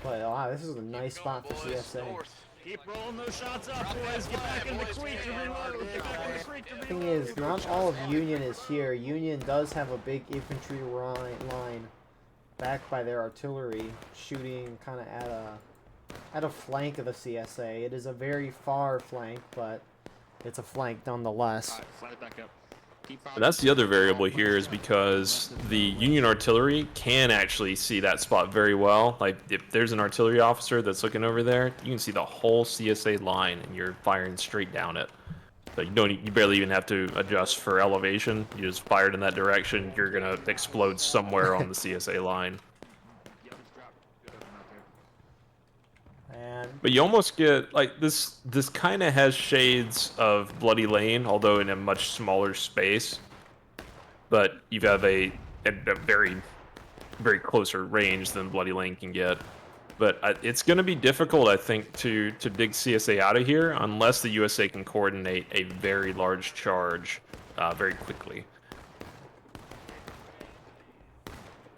But wow, this is a nice spot for CSA. Keep rolling those shots up, boys. Get back in the creek to reload. Get back in the creek to reload. Thing is, not all of Union is here. Union does have a big infantry line backed by their artillery, shooting kind of at a flank of the CSA. It is a very far flank, but it's a flank nonetheless. Alright, slide it back up. And that's the other variable here, is because the Union artillery can actually see that spot very well. Like, if there's an artillery officer that's looking over there, you can see the whole CSA line, and you're firing straight down it. So you barely even have to adjust for elevation. You just fired in that direction, you're gonna explode somewhere on the CSA line. And But you almost get, like, this kind of has shades of Bloody Lane, although in a much smaller space. But you have a very, very closer range than Bloody Lane can get. But it's going to be difficult, I think, to dig CSA out of here unless the USA can coordinate a very large charge very quickly.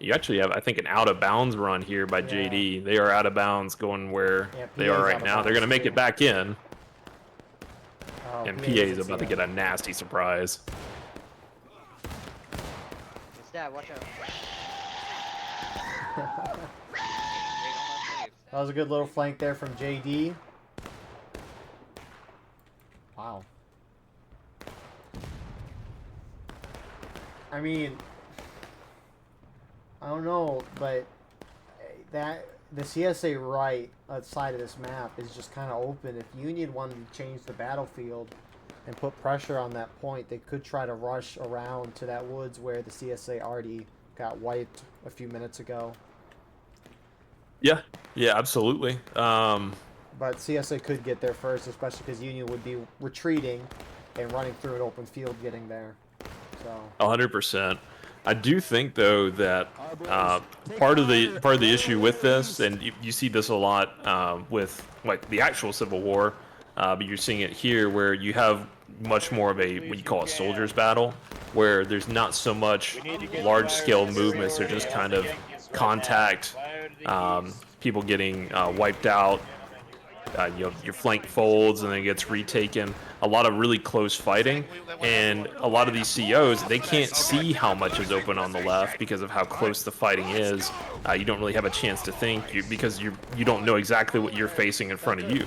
You actually have, I think, an out-of-bounds run here by JD. They are out of bounds going where they are right now. They're going to make it back in. oh, And PA PA is about to get a nasty surprise. It's that, watch out. That was a good little flank there from JD. Wow. I mean, I don't know, but that the CSA right side of this map is just kind of open. If Union wanted to change the battlefield and put pressure on that point, they could try to rush around to that woods where the CSA already got wiped a few minutes ago. Yeah, absolutely. But CSA could get there first, especially because Union would be retreating and running through an open field getting there. So 100%. I do think, though, that part of the issue with this, and you see this a lot with like the actual Civil War, but you're seeing it here where you have much more of a what you call a soldier's battle, where there's not so much large-scale movements. They're just kind of contact, people getting wiped out. Your flank folds and then it gets retaken. A lot of really close fighting, and a lot of these COs, they can't see how much is open on the left because of how close the fighting is. You don't really have a chance to think because you don't know exactly what you're facing in front of you.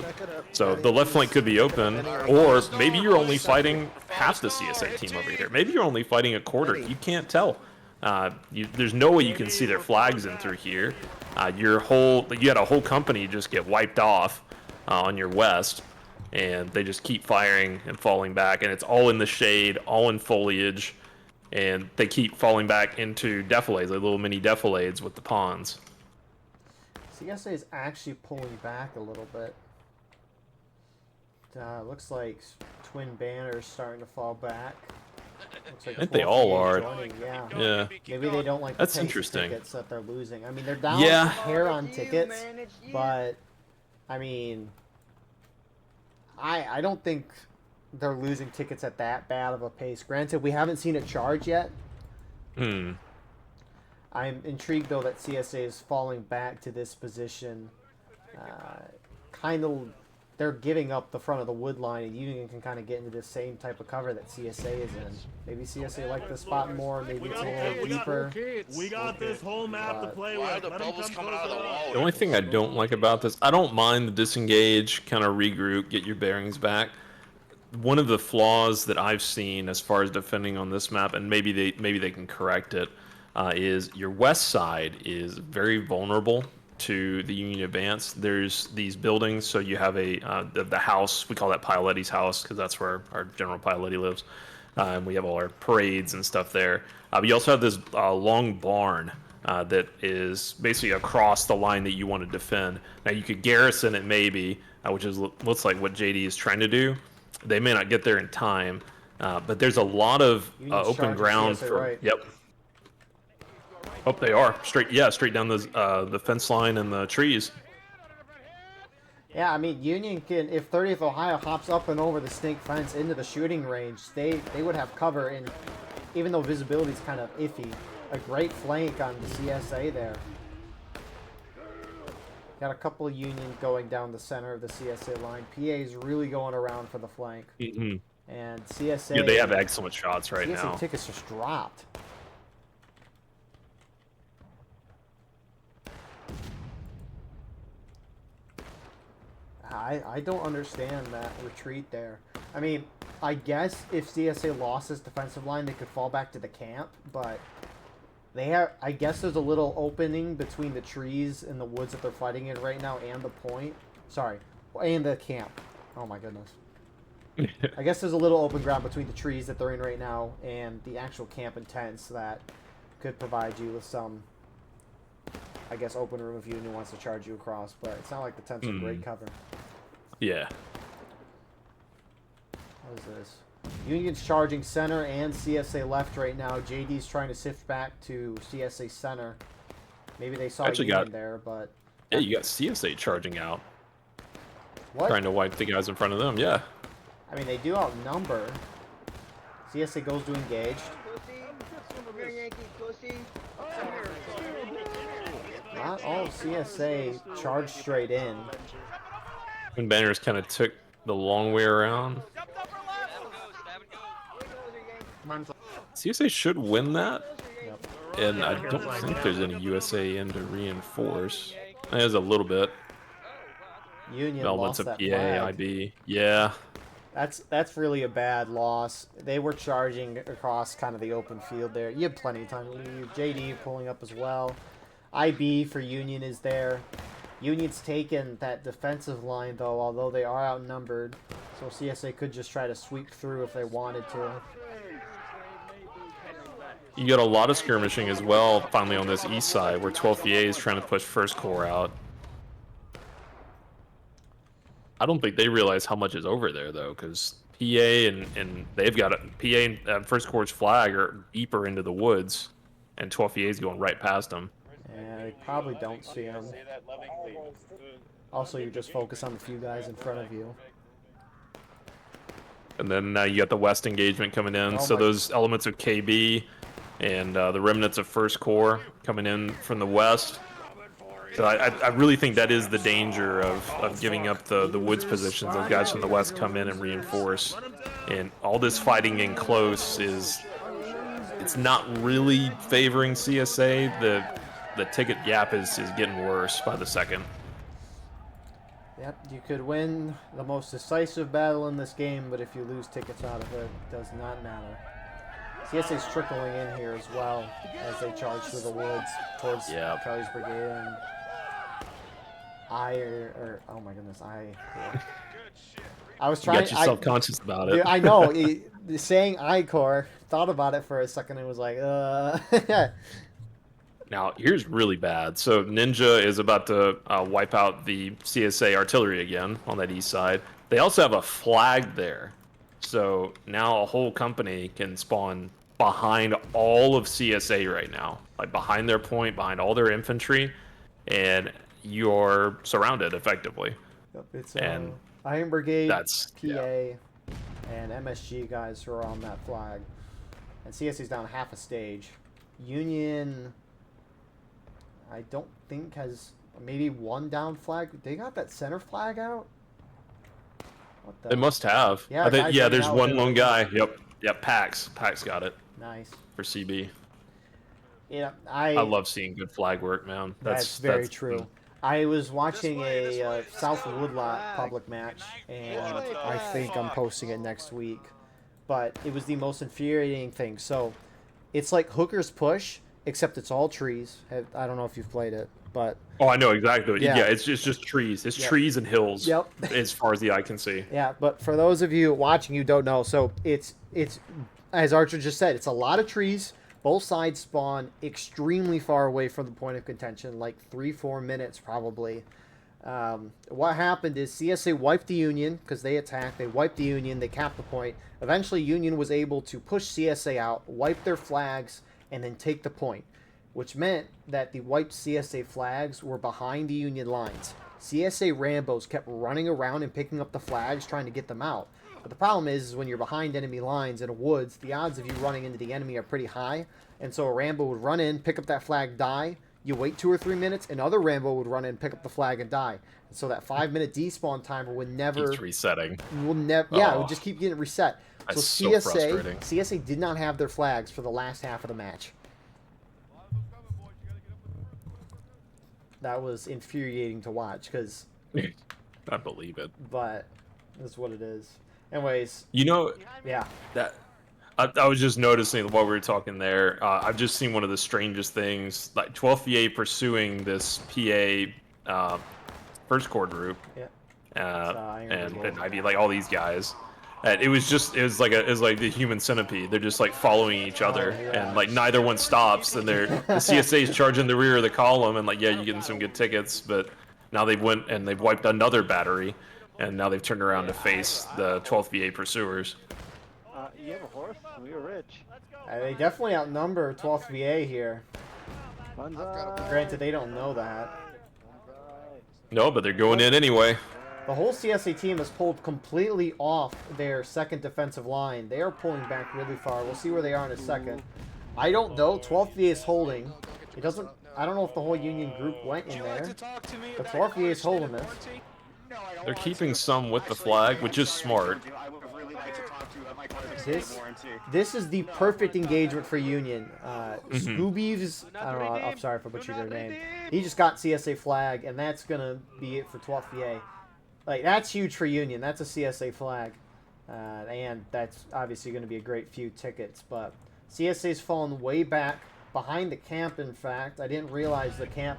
So the left flank could be open, or maybe you're only fighting half the CSA team over here. Maybe you're only fighting a quarter. You can't tell. There's no way you can see their flags in through here. You had a whole company just get wiped off on your west, and they just keep firing and falling back, and it's all in the shade, all in foliage, and they keep falling back into defilades, like little mini defilades with the pawns. CSA is actually pulling back a little bit. Looks like Twin Banner's starting to fall back. Looks like I think they all are. joining, yeah. Yeah. Maybe they don't like the That's pace of interesting. tickets that they're losing. I mean, they're down Yeah. a hair on tickets, but I mean, I don't think they're losing tickets at that bad of a pace. Granted, we haven't seen it charge yet. Hmm. I'm intrigued though that CSA is falling back to this position. Kind of, they're giving up the front of the wood line, and Union can kind of get into the same type of cover that CSA is in. Maybe CSA like this spot more. Maybe it's a little deeper. We got this whole map to play with. Why are the Let 'em bubbles come coming out of the closer. wall? The only thing I don't like about this, I don't mind the disengage, kind of regroup, get your bearings back. One of the flaws that I've seen as far as defending on this map, and maybe they can correct it, is your west side is very vulnerable to the Union advance. There's these buildings, so you have the house, we call that Paoletti's house because that's where our General Paoletti lives. And we have all our parades and stuff there. But you also have this long barn that is basically across the line that you want to defend. Now you could garrison it maybe, which looks like what JD is trying to do. They may not get there in time, but there's a lot of open ground CSA, for. right. Yep. Oh, they are straight. Yeah, straight down the fence line and the trees. Yeah, I mean, Union can, if 30th Ohio hops up and over the snake fence into the shooting range, they would have cover, and even though visibility is kind of iffy, a great flank on the CSA there. Got a couple of Union going down the center of the CSA line. PA is really going around for the flank. Mm-hmm. And CSA... Yeah, they have excellent shots right CSA now. tickets just dropped. I don't understand that retreat there. I mean, I guess if CSA lost his defensive line, they could fall back to the camp, but they have. I guess there's a little opening between the trees and the woods that they're fighting in right now and the point. Sorry, and the camp. Oh my goodness. I guess there's a little open ground between the trees that they're in right now and the actual camp and tents that could provide you with some, I guess, open room if Union wants to charge you across, but it's not like the tents are great cover. Yeah. What is this? Union's charging center and CSA left right now. JD's trying to sift back to CSA center. Maybe they saw Union there, but... Yeah, you got CSA charging out. What? Trying to wipe the guys in front of them, yeah. I mean, they do outnumber. CSA goes to engage. Not all of CSA charged straight in. And Banners kind of took the long way around. CSA should win that. Yep. And I don't think there's any USA in to reinforce. There's a little bit. Union Elements lost of that PA, flag. IB. Yeah. That's really a bad loss. They were charging across kind of the open field there. You had plenty of time to leave. JD pulling up as well. IB for Union is there. Union's taken that defensive line, though, although they are outnumbered. So CSA could just try to sweep through if they wanted to. You got a lot of skirmishing as well, finally, on this east side, where 12th PA is trying to push First Corps out. I don't think they realize how much is over there, though, because PA and they've got a PA and First Corps' flag are deeper into the woods, and 12th PA is going right past them. And they probably don't see him. Also, you just focus on the few guys in front of you. And then you got the west engagement coming in, so those elements of KB and the remnants of First Corps coming in from the west. So I really think that is the danger of giving up the woods positions. Those guys from the west come in and reinforce. And all this fighting in close it's not really favoring CSA. The ticket gap is getting worse by the second. Yep, you could win the most decisive battle in this game, but if you lose tickets out of it, it does not matter. CSA's trickling in here as well as they charge through the woods towards Charlie's brigade and oh my goodness, I was trying. You got you self-conscious about it. Dude, I know. Saying I-Corps, thought about it for a second and was like, Now, here's really bad. So Ninja is about to wipe out the CSA artillery again on that east side. They also have a flag there. So now a whole company can spawn behind all of CSA right now. Like behind their point, behind all their infantry. And you're surrounded, effectively. Yep, it's and Iron Brigade, that's PA. and MSG guys who are on that flag. And CSA's down half a stage. Union, I don't think has maybe one down flag. They got that center flag out? What the? They must have. Yeah, I think, guys yeah, running there's out one there. lone guy. Yep, Pax. Pax got it Nice. for CB. Yeah, I love seeing good flag work, man. That's very true. I was watching a South Woodlot public match, and I think I'm posting it next week. But it was the most infuriating thing. So, it's like Hooker's Push, except it's all trees. I don't know if you've played it, but Oh, I know exactly. Yeah. Yeah, it's just trees. It's trees and hills. Yep. As far as the eye can see. yeah. But for those of you watching, you don't know. So it's as Archer just said, it's a lot of trees. Both sides spawn extremely far away from the point of contention, like 3-4 minutes probably. What happened is CSA wiped the Union because they attacked. They wiped the Union. They capped the point. Eventually, Union was able to push CSA out, wipe their flags, and then take the point, which meant that the wiped CSA flags were behind the Union lines. CSA Rambos kept running around and picking up the flags, trying to get them out. But the problem is when you're behind enemy lines in a woods, the odds of you running into the enemy are pretty high. And so a Rambo would run in, pick up that flag, die. You wait 2 or 3 minutes, another Rambo would run in, pick up the flag, and die. And so that 5-minute despawn timer would never... Keeps resetting. Yeah, it would just keep getting reset. That's so so frustrating. CSA did not have their flags for the last half of the match. That was infuriating to watch, because... I believe it. But that's what it is. Anyways, You know, yeah. that I was just noticing while we were talking there. I've just seen one of the strangest things, like 12th VA pursuing this PA first corps group, Yeah. and I mean like all these guys. And it was like the human centipede. They're just like following each other, and like neither one stops. And the CSA is charging the rear of the column, and like, yeah, you're getting some good tickets, but now they've went and they've wiped another battery, and now they've turned around to face the 12th VA pursuers. You have a horse? We were rich. They definitely outnumber 12th VA here. Banzai. Granted, they don't know that. No, but they're going in anyway. The whole CSA team is pulled completely off their second defensive line. They are pulling back really far. We'll see where they are in a second. I don't know. 12th VA is holding. It doesn't... I don't know if the whole Union group went in there. But 12th VA is holding this. They're keeping some with the flag, which is smart. This is the perfect engagement for Union. Scooby's, I don't know, I'm sorry if I butchered your name. He just got CSA flag, and that's going to be it for 12th VA. Like, that's huge for Union. That's a CSA flag. And that's obviously going to be a great few tickets. But CSA's fallen way back behind the camp, in fact. I didn't realize the camp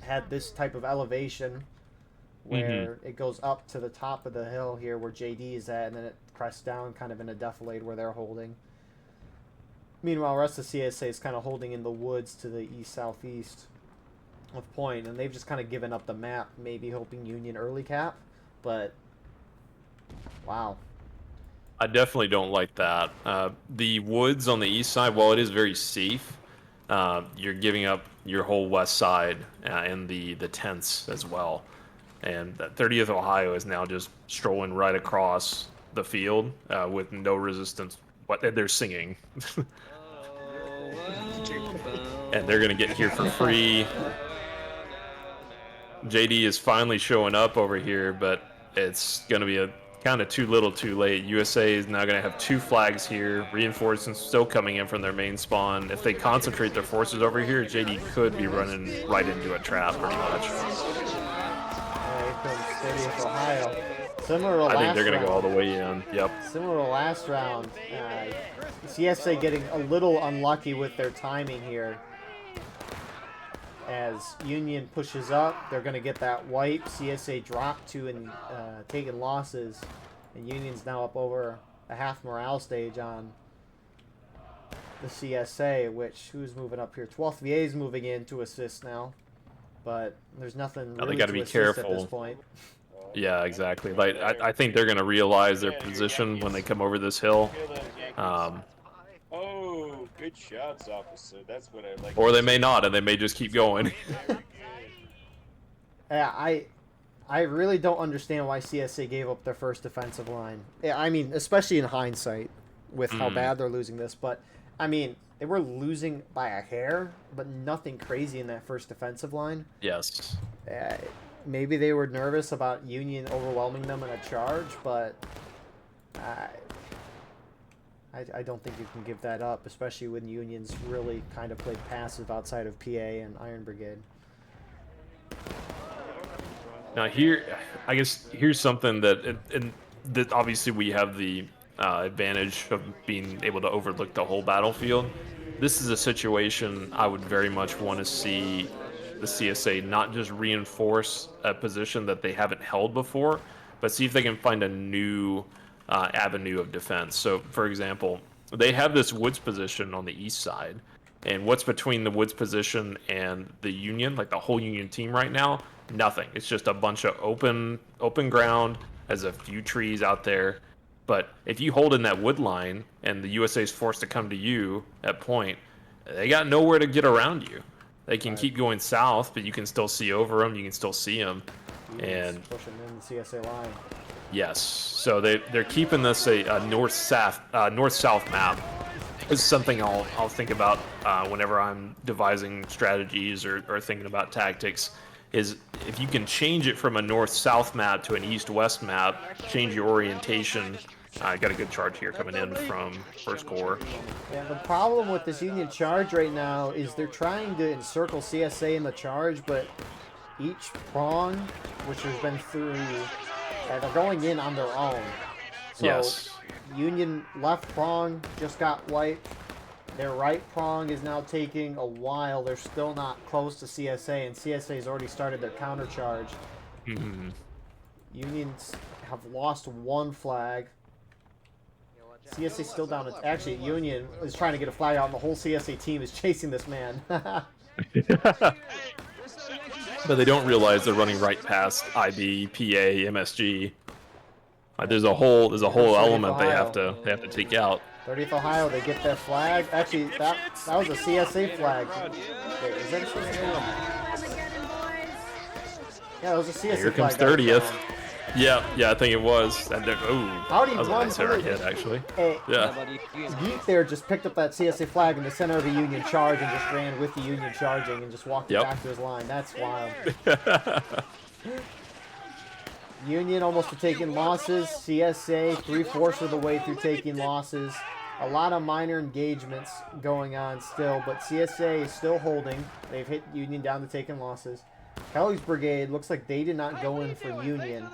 had this type of elevation where it goes up to the top of the hill here where JD is at, and then it crests down kind of in a defilade where they're holding. Meanwhile, the rest of CSA is kind of holding in the woods to the east-southeast of Point, and they've just kind of given up the map, maybe hoping Union early cap, but wow. I definitely don't like that. The woods on the east side, while it is very safe, you're giving up your whole west side and the tents as well. And that 30th Ohio is now just strolling right across the field with no resistance. What they're singing, and they're gonna get here for free. JD is finally showing up over here, but it's gonna be a kind of too little, too late. USA is now gonna have 2 flags here. Reinforcements still coming in from their main spawn. If they concentrate their forces over here, JD could be running right into a trap, pretty much. Ohio. Similar to last I think they're going to go all round. the way in. Yep. Similar to last round. CSA getting a little unlucky with their timing here. As Union pushes up, they're going to get that wipe. CSA dropped to and taking losses. And Union's now up over a half morale stage on the CSA, which, who's moving up here? 12th VA is moving in to assist now. But there's nothing really They got to be careful at this point. Yeah, exactly. Like I think they're going to realize their position when they come over this hill. Oh, good shots, officer. That's what I like. Or they may not, and they may just keep going. Yeah, I really don't understand why CSA gave up their first defensive line. Yeah, I mean, especially in hindsight with how bad they're losing this. But, I mean, they were losing by a hair, but nothing crazy in that first defensive line. Yes. Maybe they were nervous about Union overwhelming them in a charge, but I don't think you can give that up, especially when Union's really kind of played passive outside of PA and Iron Brigade. Now here, I guess here's something that, and that obviously we have the advantage of being able to overlook the whole battlefield. This is a situation I would very much want to see the CSA not just reinforce a position that they haven't held before, but see if they can find a new avenue of defense. So, for example, they have this woods position on the east side, and what's between the woods position and the Union, like the whole Union team right now? Nothing. It's just a bunch of open ground. There's a few trees out there. But if you hold in that wood line and the USA is forced to come to you at point, they got nowhere to get around you. They can keep going south, but you can still see over them. You can still see them. And pushing in the CSA line. yes, so they're keeping this a north-south map. This is something I'll think about whenever I'm devising strategies or thinking about tactics. Is if you can change it from a north-south map to an east-west map, change your orientation. I got a good charge here coming in from First Corps. Yeah, the problem with this Union charge right now is they're trying to encircle CSA in the charge, but each prong, which has been through, they're going in on their own. So Yes. Union left prong just got wiped. Their right prong is now taking a while. They're still not close to CSA, and CSA has already started their counter charge. Unions have lost one flag. CSA still down. Actually, Union is trying to get a flag out, and the whole CSA team is chasing this man. But they don't realize they're running right past IB, PA, MSG. Like there's a whole element they have to take out. 30th Ohio, they get that flag. Actually, that was a CSA flag. Wait, is that a CSA one? Yeah, it was a CSA flag. Here comes 30th. Yeah, I think it was. And that was a nice arrow hit, actually. Hey, Yeah. Geek there just picked up that CSA flag in the center of the Union charge and just ran with the Union charging and just walked it back to his line. That's wild. Union almost taking losses. CSA 3/4 of the way through taking losses. A lot of minor engagements going on still, but CSA is still holding. They've hit Union down to taking losses. Kelly's brigade looks like they did not go in for Union.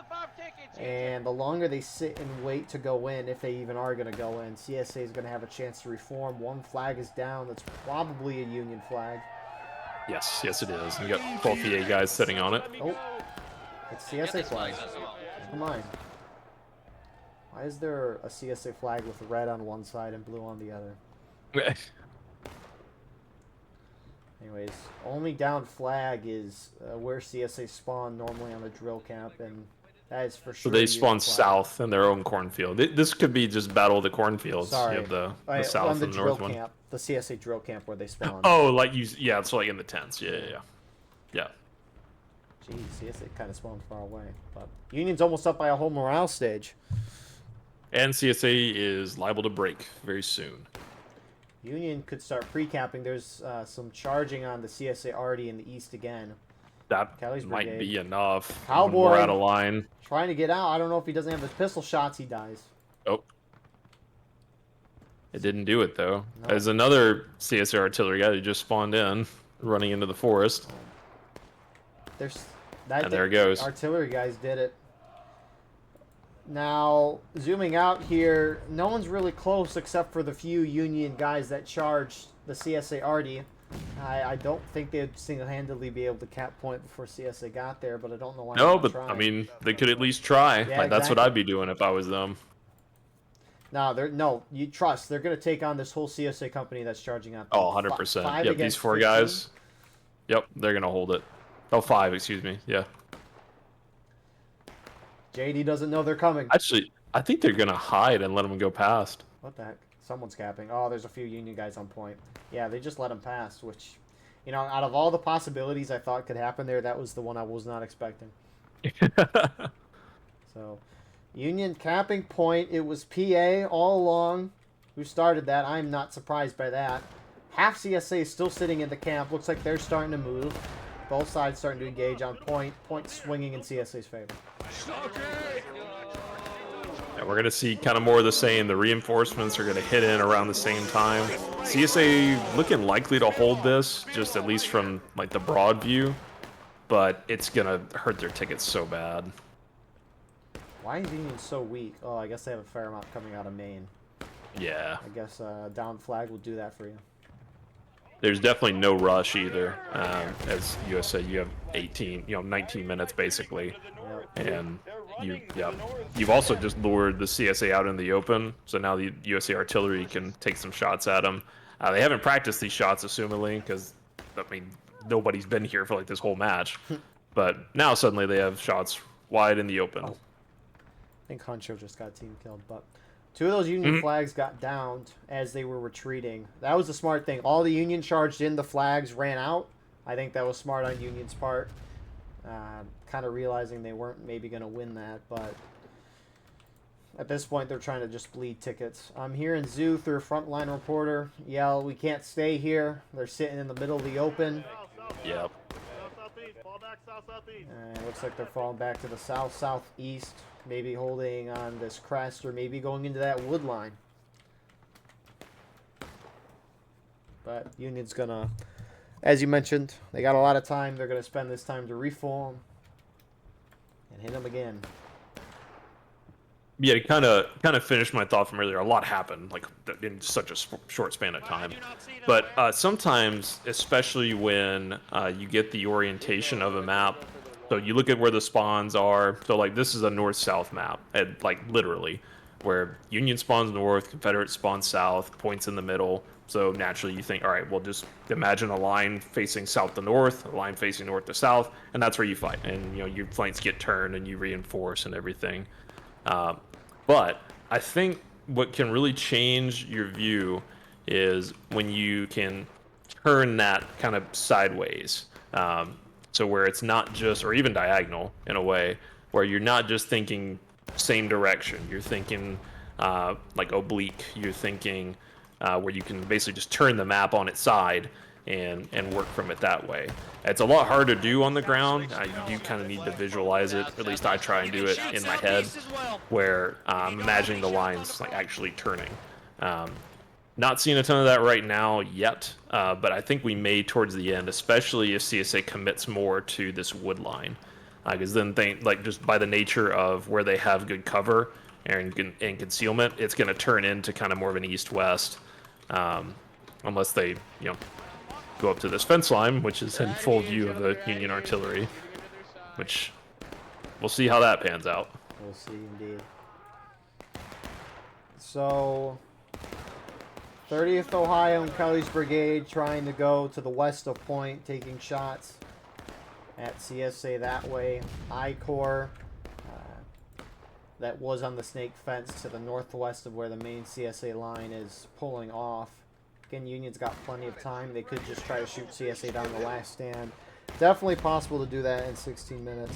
And the longer they sit and wait to go in, if they even are going to go in, CSA is going to have a chance to reform. One flag is down. That's probably a Union flag. Yes, it is. You got both EA guys sitting on it. Oh, it's CSA flag. Come on. Why is there a CSA flag with red on one side and blue on the other? Anyways, only down flag is where CSA spawn normally on the drill camp, and that is for sure. So they spawn south in their own cornfield. This could be just Battle of the Cornfields. Sorry. You have the On south the and the drill north one. camp, the CSA drill camp where they spawn. Oh, like it's like in the tents. Yeah. Geez, CSA kind of spawned far away, but Union's almost up by a whole morale stage. And CSA is liable to break very soon. Union could start pre-capping. There's some charging on the CSA already in the east again. That Kelly's might brigade. be enough. Cowboy. We're out of line. Trying to get out. I don't know if he doesn't have his pistol shots. He dies. Oh. It didn't do it, though. No. There's another CSA artillery guy that just spawned in, running into the forest. And there it goes. Artillery guys did it. Now, zooming out here, no one's really close except for the few Union guys that charged the CSA Arty. I don't think they'd single-handedly be able to cap point before CSA got there, but I don't know why. No, not but try. I mean, they could at least try. Yeah, Like that's what exactly. I'd be doing if I was them. No, you trust. They're going to take on this whole CSA company that's charging out. Oh, 100%. Five Yep, these against 4 15? guys. Yep, they're going to hold it. Oh, 5, excuse me. Yeah. JD doesn't know they're coming. Actually, I think they're going to hide and let them go past. What the heck? Someone's capping. Oh, there's a few Union guys on point. Yeah, they just let him pass, which, out of all the possibilities I thought could happen there, that was the one I was not expecting. So, Union capping point. It was PA all along who started that. I'm not surprised by that. Half CSA is still sitting in the camp. Looks like they're starting to move. Both sides starting to engage on point. Point swinging in CSA's favor. And we're going to see kind of more of the same. The reinforcements are going to hit in around the same time. CSA looking likely to hold this, just at least from like the broad view, but it's going to hurt their tickets so bad. Why is Union so weak? Oh, I guess they have a fair amount coming out of Maine. Yeah. I guess down flag will do that for you. There's definitely no rush either. As USA, you have 19 minutes basically, and you've also just lured the CSA out in the open. So now the USA artillery can take some shots at them. They haven't practiced these shots, assumingly, because I mean nobody's been here for like this whole match. But now suddenly they have shots wide in the open. Oh. I think Huncho just got team killed, but 2 of those Union flags got downed as they were retreating. That was a smart thing. All the Union charged in, the flags ran out. I think that was smart on Union's part. Kind of realizing they weren't maybe going to win that, but at this point they're trying to just bleed tickets. I'm hearing Zoo through a frontline reporter yell, "We can't stay here." They're sitting in the middle of the open. Yep. And it looks like they're falling back to the south-southeast. Maybe holding on this crest or maybe going into that wood line. But Union's gonna, as you mentioned, they got a lot of time. They're gonna spend this time to reform and hit them again. Yeah, to kind of finish my thought from earlier, a lot happened like in such a short span of time. But sometimes, especially when you get the orientation of a map, so you look at where the spawns are. So like this is a north-south map, and like literally, where Union spawns north, Confederate spawns south, points in the middle. So naturally you think, all right, well just imagine a line facing south to north, a line facing north to south, and that's where you fight. And your flanks get turned and you reinforce and everything. But I think what can really change your view is when you can turn that kind of sideways. So where it's not just, or even diagonal in a way, where you're not just thinking same direction. You're thinking like oblique. You're thinking where you can basically just turn the map on its side and work from it that way. It's a lot harder to do on the ground. You do kind of need to visualize it. At least I try and do it in my head, where I'm imagining the lines like actually turning. Not seeing a ton of that right now yet, but I think we may towards the end, especially if CSA commits more to this wood line, because then they just by the nature of where they have good cover and concealment, it's going to turn into kind of more of an east-west, unless they go up to this fence line, which is in full view of the Union artillery, which we'll see how that pans out. We'll see indeed. So 30th Ohio and Kelly's Brigade trying to go to the west of Point, taking shots at CSA that way. I-Corps that was on the snake fence to the northwest of where the main CSA line is pulling off. Again, Union's got plenty of time. They could just try to shoot CSA down the last stand. Definitely possible to do that in 16 minutes.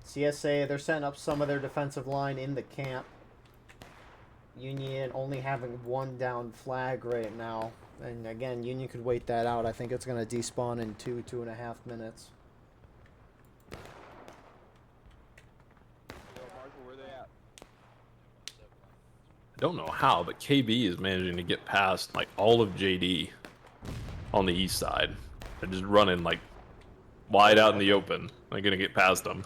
CSA, they're setting up some of their defensive line in the camp. Union only having one down flag right now. And again, Union could wait that out. I think it's going to despawn in 2.5 minutes. I don't know how, but KB is managing to get past like all of JD on the east side. They're just running like wide out in the open. They're gonna get past them.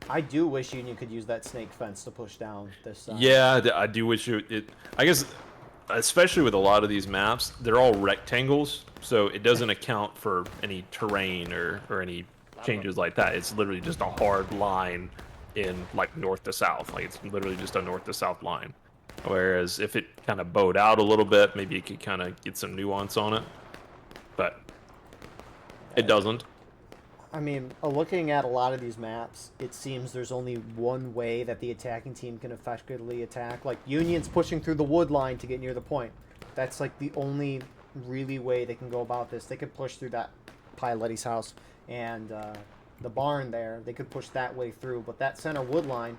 I do wish Union could use that snake fence to push down this side. Yeah, I do wish it. I guess, especially with a lot of these maps, they're all rectangles, so it doesn't account for any terrain or any changes like that. It's literally just a hard line in like north to south. Like it's literally just a north to south line. Whereas if it kind of bowed out a little bit, maybe it could kind of get some nuance on it. But it doesn't. I mean, looking at a lot of these maps, it seems there's only one way that the attacking team can effectively attack. Like, Union's pushing through the wood line to get near the point. That's, like, the only really way they can go about this. They could push through that Piletti's house and the barn there. They could push that way through. But that center wood line,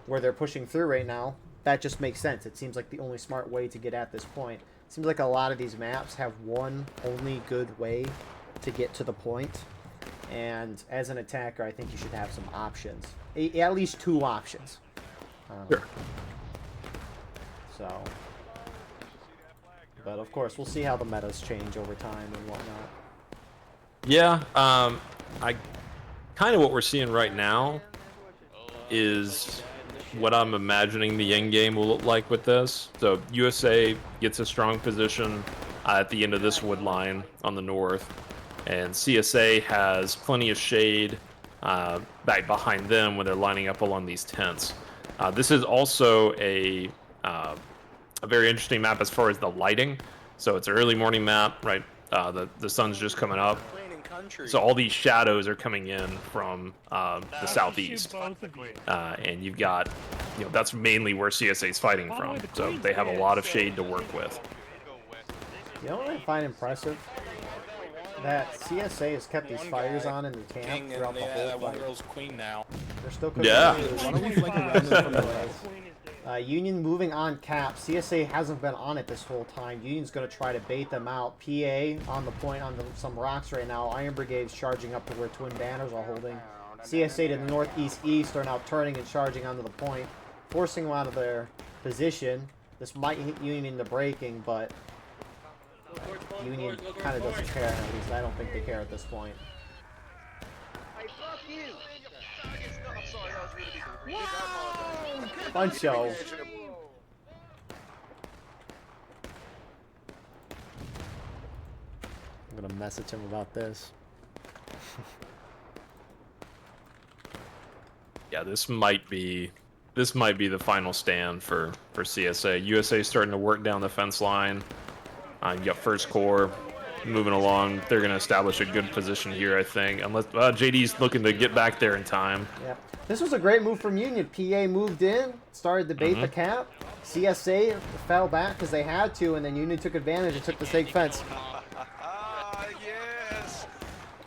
where they're pushing through right now, that just makes sense. It seems like the only smart way to get at this point. It seems like a lot of these maps have one only good way to get to the point. And as an attacker, I think you should have some options. At least 2 options. Sure. So, but of course, we'll see how the metas change over time and whatnot. Yeah, I kind of what we're seeing right now is what I'm imagining the end game will look like with this. So USA gets a strong position at the end of this wood line on the north, and CSA has plenty of shade back behind them when they're lining up along these tents. This is also a very interesting map as far as the lighting. So it's an early morning map, right? The sun's just coming up. So all these shadows are coming in from the southeast, and you've got, that's mainly where CSA is fighting from. So they have a lot of shade to work with. You know what I find impressive? That CSA has kept these fires on in the camp throughout the whole fight. They're still cooking. Yeah. Why don't we flick around from the res? Union moving on cap. CSA hasn't been on it this whole time. Union's going to try to bait them out. PA on the point on some rocks right now. Iron Brigade's charging up to where Twin Banners are holding. CSA to the northeast are now turning and charging onto the point, forcing them out of their position. This might hit Union in the braking, but Union kind of doesn't care. At least I don't think they care at this point. Fun show. I'm gonna message him about this. Yeah, this might be the final stand for CSA. USA is starting to work down the fence line. You got First Corps moving along. They're going to establish a good position here, I think. Unless JD's looking to get back there in time. Yeah, this was a great move from Union. PA moved in, started to bait the cap. CSA fell back because they had to, and then Union took advantage and took the stake fence.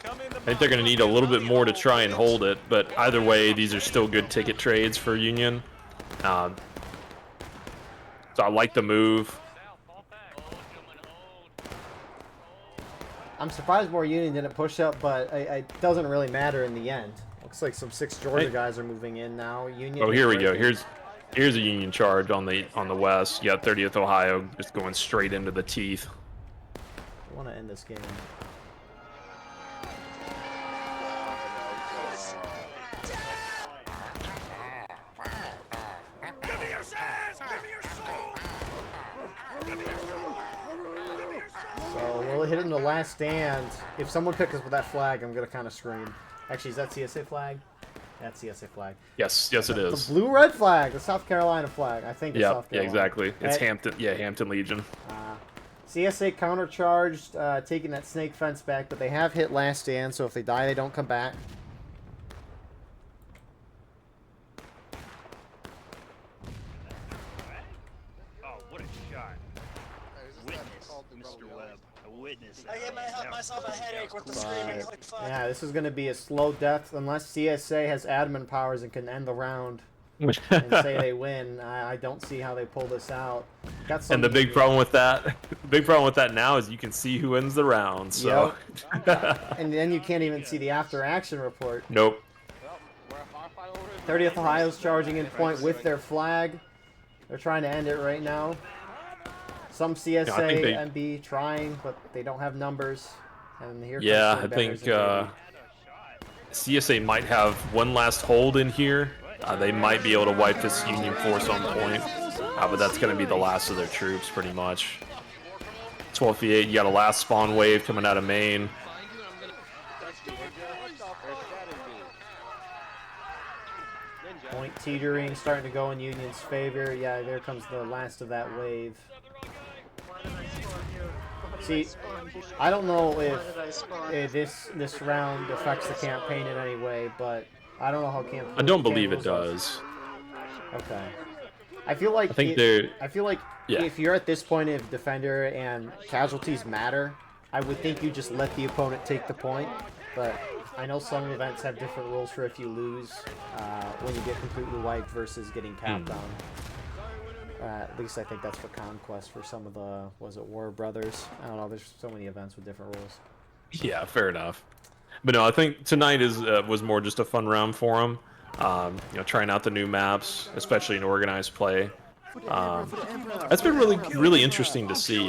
I think they're going to need a little bit more to try and hold it, but either way, these are still good ticket trades for Union. So I like the move. I'm surprised more Union didn't push up, but it doesn't really matter in the end. Looks like some 6 Georgia guys are moving in now. Union. Oh, here we go. Here's a Union charge on the west. You got 30th Ohio just going straight into the teeth. I want to end this game. So we'll hit it in the last stand. If someone picks us with that flag, I'm gonna kind of scream. Actually, is that CSA flag? That's CSA flag. Yes, it is. The blue-red flag, the South Carolina flag. I think it's South Yeah, Carolina. exactly. It's Hampton. Yeah, Hampton Legion. CSA countercharged, taking that snake fence back, but they have hit last stand, so if they die, they don't come back. Oh, what a shot. Witness, Mr. Webb. A witness. I gave myself a headache with the screaming click fuck. Yeah, this is going to be a slow death unless CSA has admin powers and can end the round and say they win. I don't see how they pull this out. Got some And the big problem with that, now is you can see who ends the round. So. Yep. And then you can't even see the after action report. Nope. 30th Ohio's charging in point with their flag. They're trying to end it right now. Some CSA MB trying, but they don't have numbers. And here Yeah, comes I think Banners and CSA might have one last hold in here. They might be able to wipe this Union force on point, but that's going to be the last of their troops, pretty much. 12v8, you got a last spawn wave coming out of Maine. Point teetering, starting to go in Union's favor. Yeah, there comes the last of that wave. See, I don't know if this round affects the campaign in any way, but I don't know how camp. I don't camp believe it rules are. does. Okay. I feel like I think they're. Yeah. if you're at this point, if defender and casualties matter, I would think you just let the opponent take the point. But I know some events have different rules for if you lose when you get completely wiped versus getting capped on. At least I think that's for Conquest for some of the, was it War Brothers? I don't know, there's so many events with different rules. Yeah, fair enough. But no, I think tonight was more just a fun round for them. Trying out the new maps, especially in organized play. That's been really interesting to see.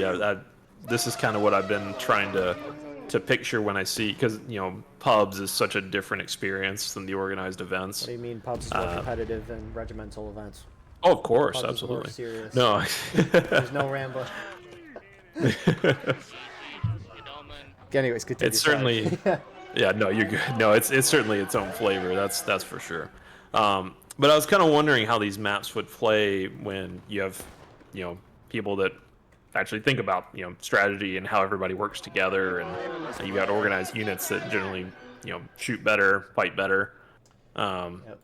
This is kind of what I've been trying to picture when I see, because pubs is such a different experience than the organized events. What do you mean pubs is more competitive than regimental events? Oh, of course, Pubs absolutely. Is more serious. No, there's no Rambo. Anyways, continue. It's certainly. Yeah, no, you're good. No, it's certainly its own flavor. That's for sure. But I was kind of wondering how these maps would play when you have, people that actually think about, strategy and how everybody works together, and you got organized units that generally, shoot better, fight better. Yep.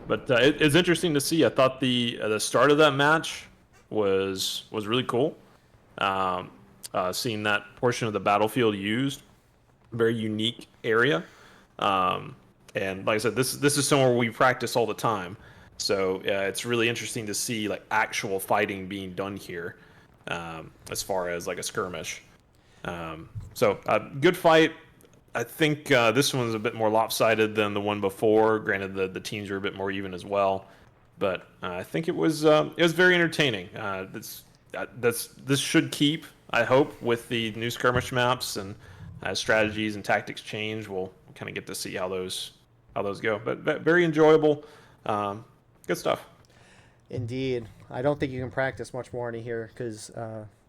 But it's interesting to see. I thought the start of that match was really cool. Seeing that portion of the battlefield used. Very unique area, and like I said, this is somewhere we practice all the time, so it's really interesting to see like actual fighting being done here, as far as like a skirmish. So good fight. I think this one's a bit more lopsided than the one before. Granted, the teams are a bit more even as well, but I think it was very entertaining. This should keep, I hope, with the new skirmish maps, and as strategies and tactics change, we'll kind of get to see how those go. But very enjoyable, good stuff. Indeed. I don't think you can practice much more in here because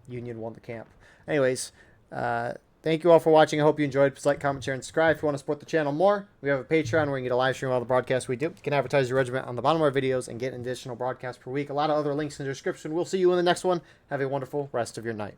Union won the camp. Anyways, thank you all for watching. I hope you enjoyed. Please like, comment, share, and subscribe if you want to support the channel more. We have a Patreon where you can get a live stream of all the broadcasts we do. You can advertise your regiment on the bottom of our videos and get an additional broadcast per week. A lot of other links in the description. We'll see you in the next one. Have a wonderful rest of your night.